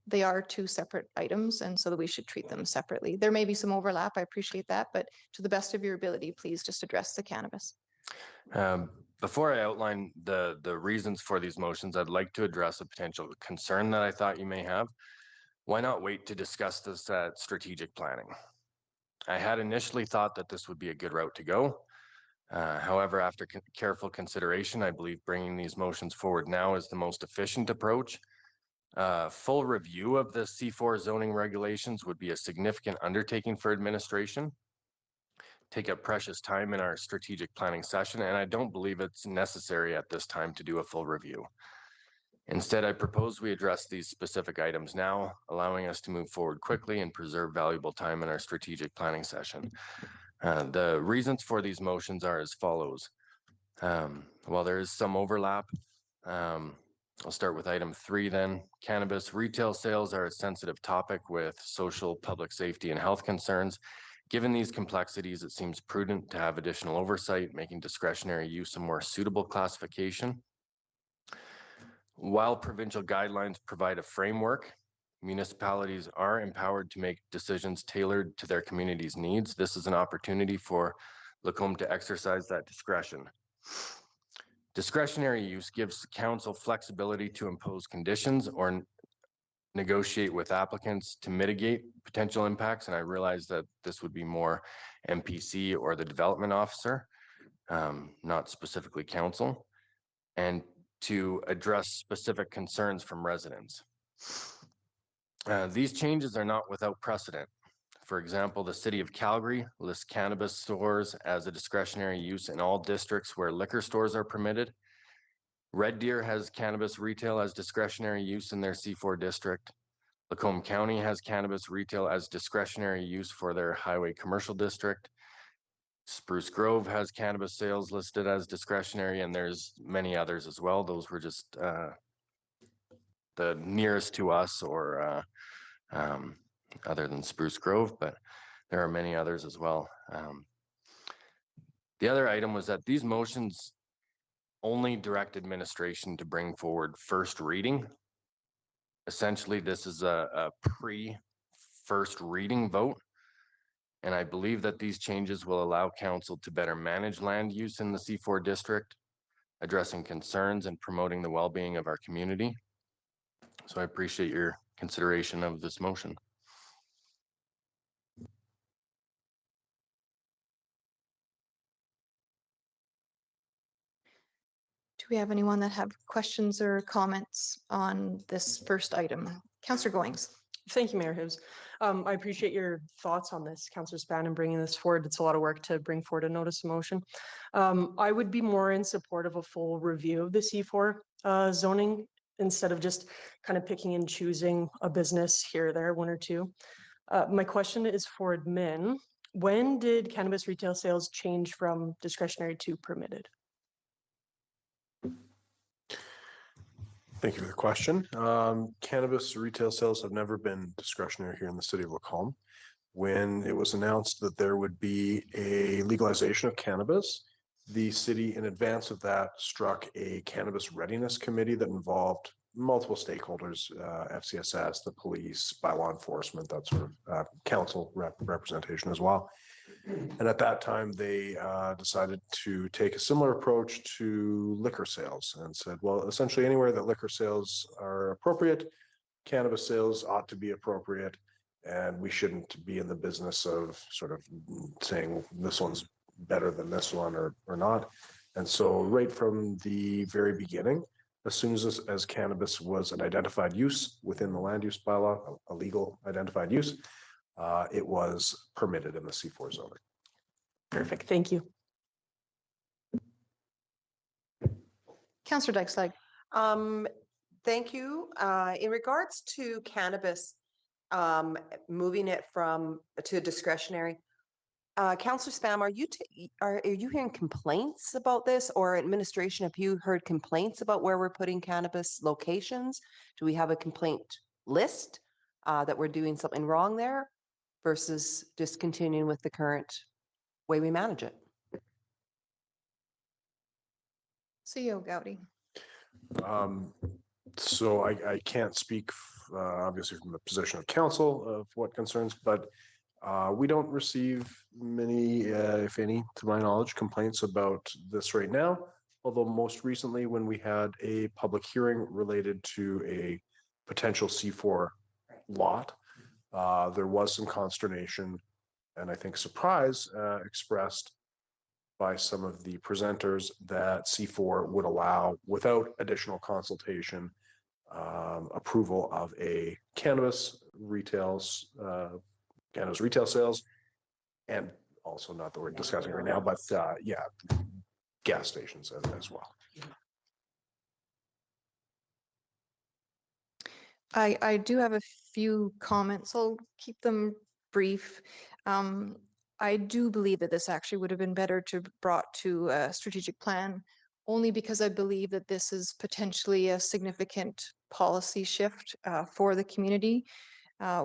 they are two separate items and so that we should treat them separately. There may be some overlap, I appreciate that, but to the best of your ability, please just address the cannabis. Before I outline the reasons for these motions, I'd like to address a potential concern that I thought you may have. Why not wait to discuss this at strategic planning? I had initially thought that this would be a good route to go. However, after careful consideration, I believe bringing these motions forward now is the most efficient approach. Full review of the C4 zoning regulations would be a significant undertaking for administration. Take up precious time in our strategic planning session, and I don't believe it's necessary at this time to do a full review. Instead, I propose we address these specific items now, allowing us to move forward quickly and preserve valuable time in our strategic planning session. The reasons for these motions are as follows. While there is some overlap, I'll start with item 3 then. Cannabis retail sales are a sensitive topic with social, public safety, and health concerns. Given these complexities, it seems prudent to have additional oversight, making discretionary use a more suitable classification. While provincial guidelines provide a framework, municipalities are empowered to make decisions tailored to their community's needs. This is an opportunity for Lacombe to exercise that discretion. Discretionary use gives council flexibility to impose conditions or negotiate with applicants to mitigate potential impacts. And I realize that this would be more MPC or the development officer, not specifically council, and to address specific concerns from residents. These changes are not without precedent. For example, the city of Calgary lists cannabis stores as a discretionary use in all districts where liquor stores are permitted. Red Deer has cannabis retail as discretionary use in their C4 district. Lacombe County has cannabis retail as discretionary use for their highway commercial district. Spruce Grove has cannabis sales listed as discretionary, and there's many others as well. Those were just the nearest to us or other than Spruce Grove, but there are many others as well. The other item was that these motions only direct administration to bring forward first reading. Essentially, this is a pre-first reading vote. And I believe that these changes will allow council to better manage land use in the C4 district, addressing concerns and promoting the well-being of our community. So I appreciate your consideration of this motion. Do we have anyone that have questions or comments on this first item? Councillor Goings. Thank you, Mayor Hibbs. I appreciate your thoughts on this, Councillor Span, and bringing this forward. It's a lot of work to bring forward a notice of motion. I would be more in support of a full review of the C4 zoning instead of just kind of picking and choosing a business here or there, one or two. My question is for admin. When did cannabis retail sales change from discretionary to permitted? Thank you for the question. Cannabis retail sales have never been discretionary here in the city of Lacombe. When it was announced that there would be a legalization of cannabis, the city in advance of that struck a cannabis readiness committee that involved multiple stakeholders, FCSS, the police, by law enforcement, that sort of council representation as well. And at that time, they decided to take a similar approach to liquor sales and said, well, essentially anywhere that liquor sales are appropriate, cannabis sales ought to be appropriate. And we shouldn't be in the business of sort of saying this one's better than this one or not. And so right from the very beginning, as soon as cannabis was an identified use within the land use bylaw, a legal identified use, it was permitted in the C4 zoning. Perfect. Thank you. Councillor Dyksleg. Thank you. In regards to cannabis, moving it to discretionary, Counselor Spam, are you hearing complaints about this, or administration, have you heard complaints about where we're putting cannabis locations? Do we have a complaint list that we're doing something wrong there versus just continuing with the current way we manage it? CEO Gowdy. So I can't speak, obviously from the position of council of what concerns, but we don't receive many, if any, to my knowledge, complaints about this right now. Although most recently, when we had a public hearing related to a potential C4 lot, there was some consternation and I think surprise expressed by some of the presenters that C4 would allow, without additional consultation, approval of a cannabis retail sales, and also not that we're discussing right now, but yeah, gas stations as well. I do have a few comments. I'll keep them brief. I do believe that this actually would have been better to brought to a strategic plan, only because I believe that this is potentially a significant policy shift for the community.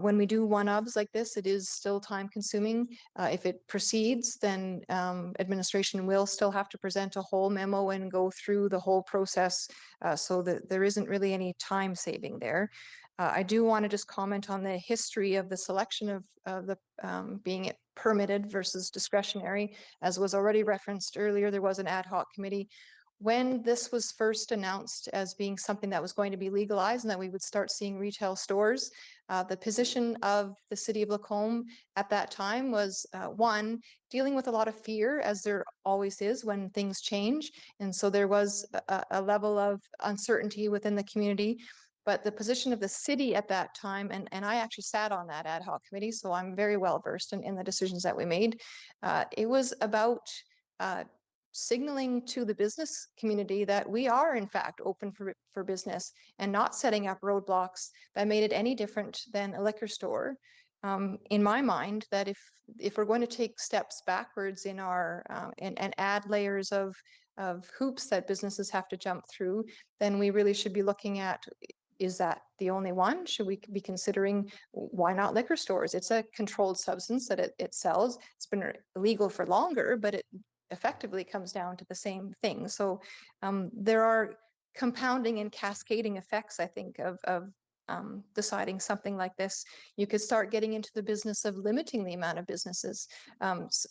When we do one-ofs like this, it is still time consuming. If it proceeds, then administration will still have to present a whole memo and go through the whole process, so that there isn't really any time saving there. I do want to just comment on the history of the selection of the being it permitted versus discretionary. As was already referenced earlier, there was an ad hoc committee. When this was first announced as being something that was going to be legalized and that we would start seeing retail stores, the position of the city of Lacombe at that time was one, dealing with a lot of fear, as there always is when things change. And so there was a level of uncertainty within the community. But the position of the city at that time, and I actually sat on that ad hoc committee, so I'm very well versed in the decisions that we made. It was about signaling to the business community that we are in fact open for business and not setting up roadblocks that made it any different than a liquor store. In my mind, that if we're going to take steps backwards in our and add layers of hoops that businesses have to jump through, then we really should be looking at, is that the only one? Should we be considering, why not liquor stores? It's a controlled substance that it sells. It's been illegal for longer, but it effectively comes down to the same thing. So there are compounding and cascading effects, I think, of deciding something like this. You could start getting into the business of limiting the amount of businesses.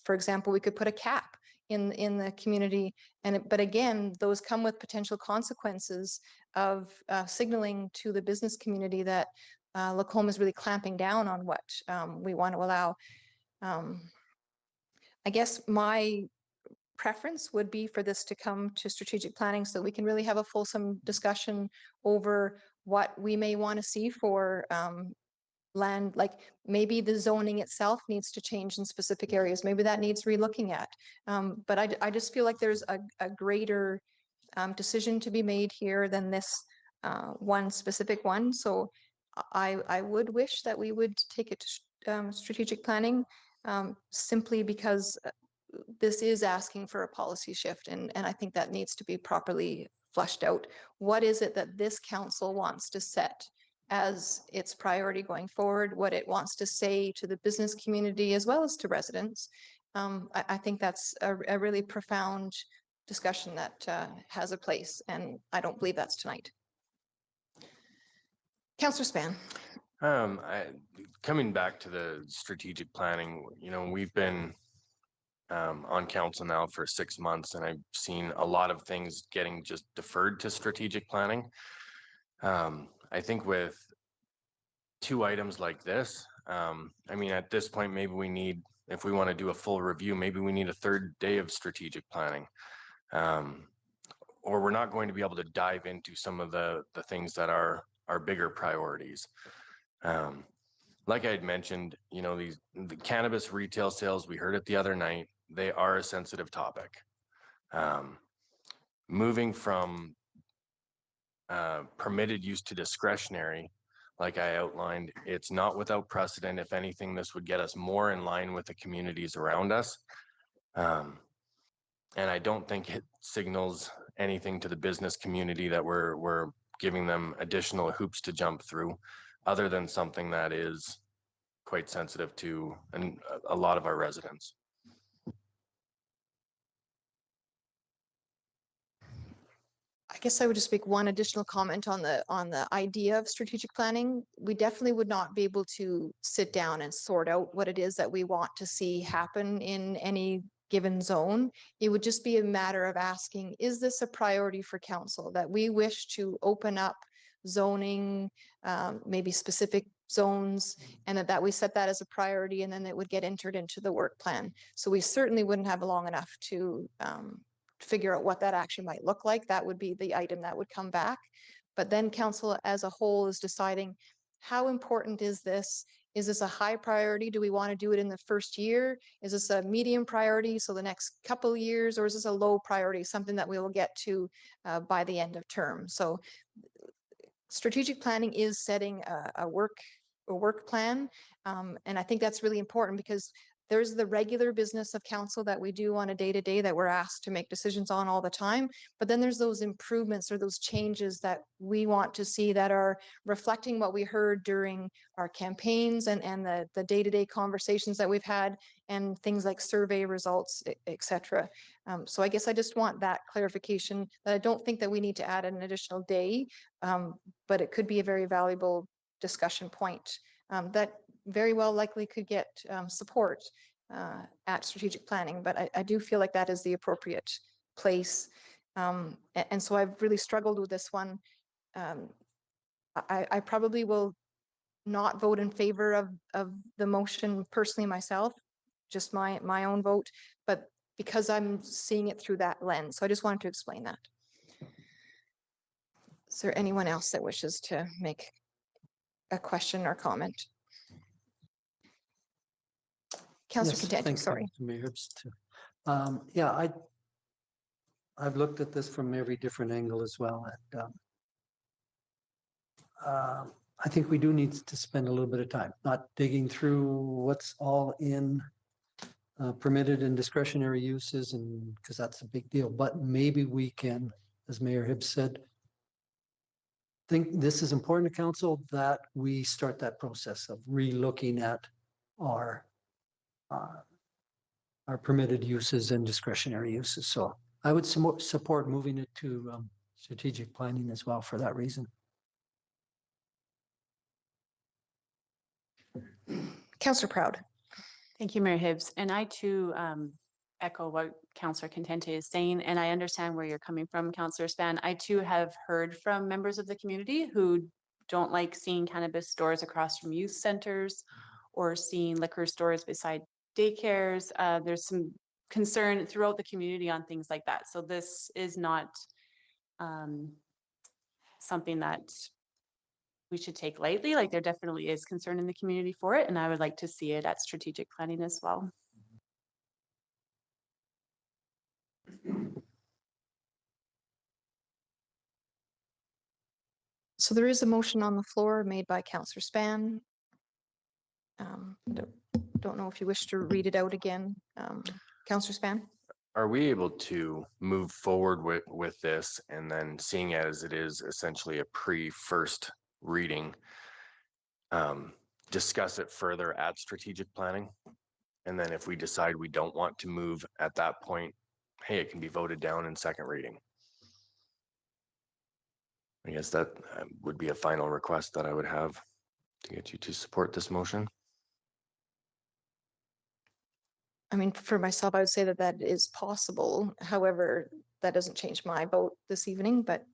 For example, we could put a cap in the community, but again, those come with potential consequences of signaling to the business community that Lacombe is really clamping down on what we want to allow. I guess my preference would be for this to come to strategic planning so we can really have a fulsome discussion over what we may want to see for land. Like maybe the zoning itself needs to change in specific areas. Maybe that needs relooking at. But I just feel like there's a greater decision to be made here than this one specific one. So I would wish that we would take it to strategic planning, simply because this is asking for a policy shift, and I think that needs to be properly fleshed out. What is it that this council wants to set as its priority going forward, what it wants to say to the business community as well as to residents? I think that's a really profound discussion that has a place, and I don't believe that's tonight. Councillor Span. Coming back to the strategic planning, we've been on council now for 6 months, and I've seen a lot of things getting just deferred to strategic planning. I think with 2 items like this, I mean, at this point, maybe we need, if we want to do a full review, maybe we need a 3rd day of strategic planning. Or we're not going to be able to dive into some of the things that are bigger priorities. Like I had mentioned, the cannabis retail sales, we heard it the other night, they are a sensitive topic. Moving from permitted use to discretionary, like I outlined, it's not without precedent. If anything, this would get us more in line with the communities around us. And I don't think it signals anything to the business community that we're giving them additional hoops to jump through, other than something that is quite sensitive to a lot of our residents. I guess I would just make one additional comment on the idea of strategic planning. We definitely would not be able to sit down and sort out what it is that we want to see happen in any given zone. It would just be a matter of asking, is this a priority for council that we wish to open up zoning, maybe specific zones, and that we set that as a priority, and then it would get entered into the work plan. So we certainly wouldn't have long enough to figure out what that actually might look like. That would be the item that would come back. But then council as a whole is deciding, how important is this? Is this a high priority? Do we want to do it in the first year? Is this a medium priority, so the next couple of years, or is this a low priority, something that we will get to by the end of term? So strategic planning is setting a work plan. And I think that's really important, because there's the regular business of council that we do on a day-to-day that we're asked to make decisions on all the time. But then there's those improvements or those changes that we want to see that are reflecting what we heard during our campaigns and the day-to-day conversations that we've had, and things like survey results, et cetera. So I guess I just want that clarification, that I don't think that we need to add an additional day, but it could be a very valuable discussion point that very well likely could get support at strategic planning. But I do feel like that is the appropriate place. And so I've really struggled with this one. I probably will not vote in favor of the motion personally myself, just my own vote, but because I'm seeing it through that lens. So I just wanted to explain that. Is there anyone else that wishes to make a question or comment? Councillor Contenti, thanks, sorry. Mayor Hibbs, too. Yeah, I've looked at this from every different angle as well. And I think we do need to spend a little bit of time, not digging through what's all in permitted and discretionary uses, and because that's a big deal. But maybe we can, as Mayor Hibbs said, think this is important to council, that we start that process of re-looking at our permitted uses and discretionary uses. So I would support moving it to strategic planning as well for that reason. Councillor Proud. Thank you, Mayor Hibbs. And I too echo what Councillor Contenti is saying, and I understand where you're coming from, Councillor Span. I too have heard from members of the community who don't like seeing cannabis stores across from youth centers or seeing liquor stores beside daycares. There's some concern throughout the community on things like that. So this is not something that we should take lightly. Like, there definitely is concern in the community for it, and I would like to see it at strategic planning as well. So there is a motion on the floor made by Councillor Span. Don't know if you wish to read it out again, Councillor Span. Are we able to move forward with this, and then, seeing as it is essentially a pre-first reading, discuss it further at strategic planning? And then if we decide we don't want to move at that point, hey, it can be voted down in second reading. I guess that would be a final request that I would have to get you to support this motion. I mean, for myself, I would say that that is possible. However, that doesn't change my vote this evening, but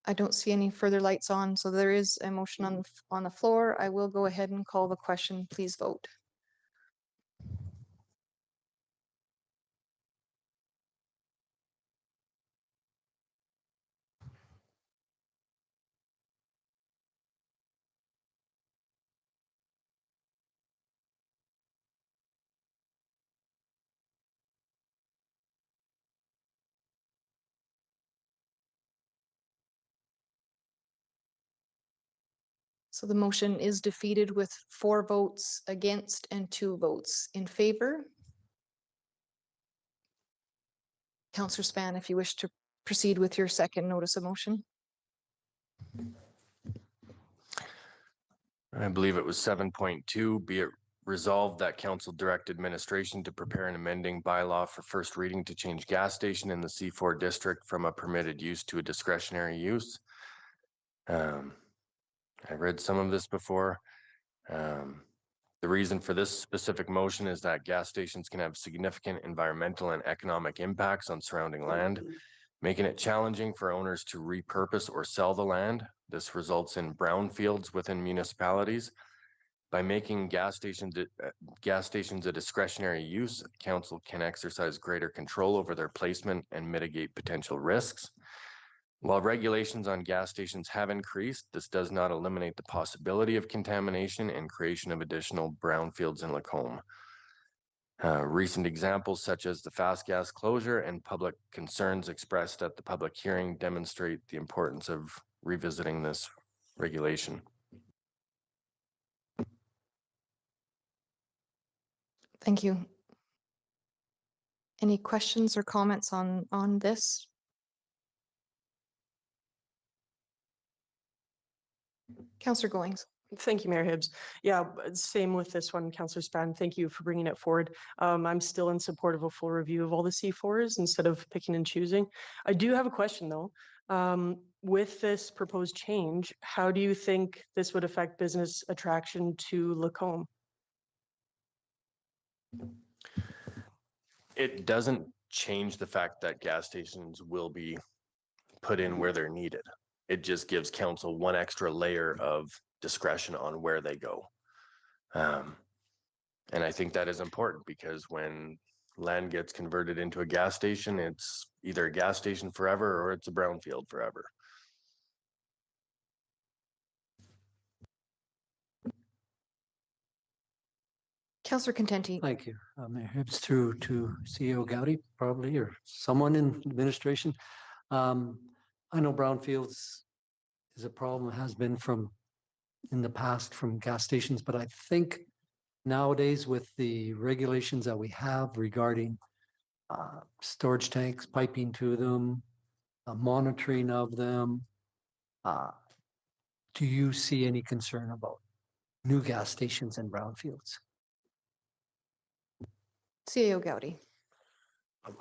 I don't see any further lights on. So there is a motion on the floor. I will go ahead and call the question. Please vote. So the motion is defeated with 4 votes against and 2 votes in favor. Councillor Span, if you wish to proceed with your second notice of motion. I believe it was 7.2, be it resolved that council direct administration to prepare an amending bylaw for first reading to change gas station in the C4 district from a permitted use to a discretionary use. I read some of this before. The reason for this specific motion is that gas stations can have significant environmental and economic impacts on surrounding land, making it challenging for owners to repurpose or sell the land. This results in brownfields within municipalities. By making gas stations a discretionary use, council can exercise greater control over their placement and mitigate potential risks. While regulations on gas stations have increased, this does not eliminate the possibility of contamination and creation of additional brownfields in Lacombe. Recent examples such as the fast gas closure and public concerns expressed at the public hearing demonstrate the importance of revisiting this regulation. Thank you. Any questions or comments on this? Councillor Goings. Thank you, Mayor Hibbs. Yeah, same with this one, Councillor Span. Thank you for bringing it forward. I'm still in support of a full review of all the C4s instead of picking and choosing. I do have a question though. With this proposed change, how do you think this would affect business attraction to Lacombe? It doesn't change the fact that gas stations will be put in where they're needed. It just gives council one extra layer of discretion on where they go. And I think that is important because when land gets converted into a gas station, it's either a gas station forever or it's a brownfield forever. Councillor Contenti. Thank you, Mayor Hibbs, through to CEO Gowdy, probably, or someone in administration. I know brownfields is a problem, has been from in the past from gas stations, but I think nowadays with the regulations that we have regarding storage tanks, piping to them, monitoring of them, do you see any concern about new gas stations and brownfields? CEO Gowdy.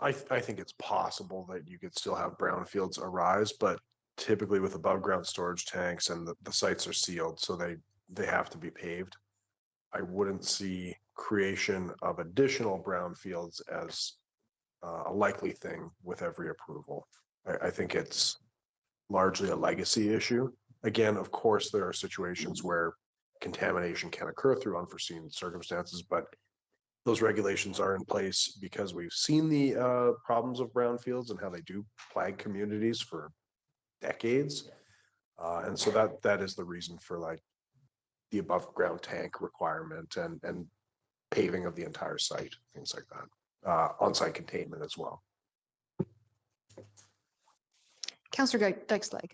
I think it's possible that you could still have brownfields arise, but typically with above ground storage tanks and the sites are sealed, so they have to be paved. I wouldn't see creation of additional brownfields as a likely thing with every approval. I think it's largely a legacy issue. Again, of course, there are situations where contamination can occur through unforeseen circumstances, but those regulations are in place because we've seen the problems of brownfields and how they do plague communities for decades. And so that is the reason for like the above ground tank requirement and paving of the entire site, things like that. On-site containment as well. Councillor Dyksleg.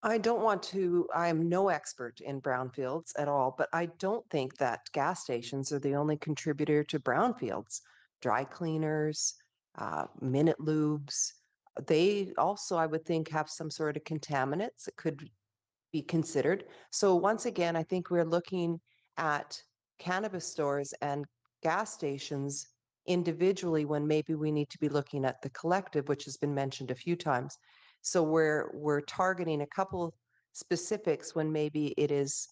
I'm no expert in brownfields at all, but I don't think that gas stations are the only contributor to brownfields. Dry cleaners, minute lubes, they also, I would think, have some sort of contaminants that could be considered. So once again, I think we're looking at cannabis stores and gas stations individually when maybe we need to be looking at the collective, which has been mentioned a few times. So we're targeting a couple specifics when maybe it is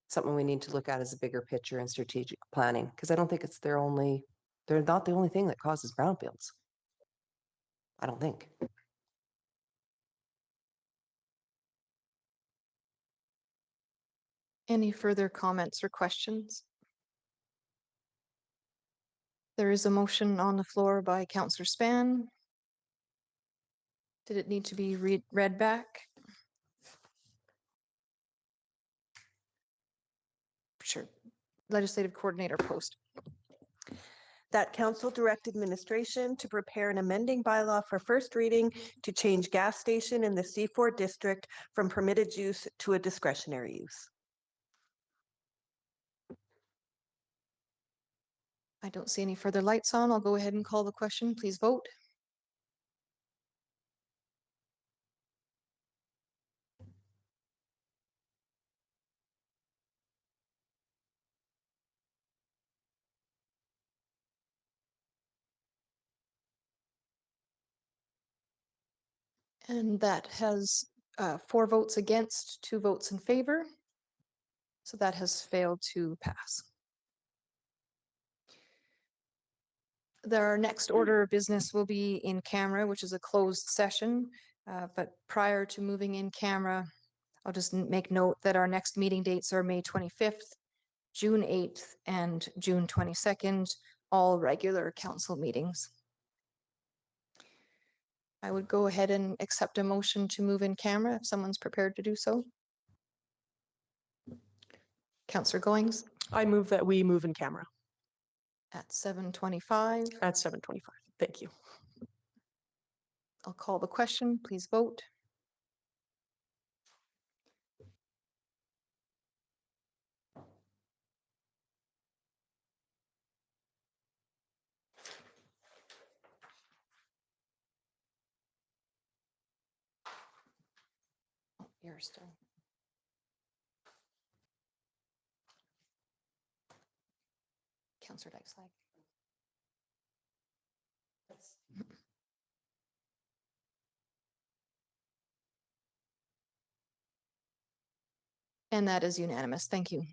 something we need to look at as a bigger picture and strategic planning, because I don't think they're not the only thing that causes brownfields. I don't think. Any further comments or questions? There is a motion on the floor by Councillor Span. Did it need to be read back? Sure. Legislative Coordinator Post. That council direct administration to prepare an amending bylaw for first reading to change gas station in the C4 district from permitted use to a discretionary use. I don't see any further lights on. I'll go ahead and call the question. Please vote. And that has 4 votes against, 2 votes in favor. So that has failed to pass. Our next order of business will be in camera, which is a closed session. But prior to moving in camera, I'll just make note that our next meeting dates are May 25th, June 8th, and June 22nd, all regular council meetings. I would go ahead and accept a motion to move in camera if someone's prepared to do so. Councillor Goings I move that we move in camera at 7:25. at 7:25. Thank you. I'll call the question. Please vote. Oh, you're still. Councillor Dykeslag. And that is unanimous. Thank you.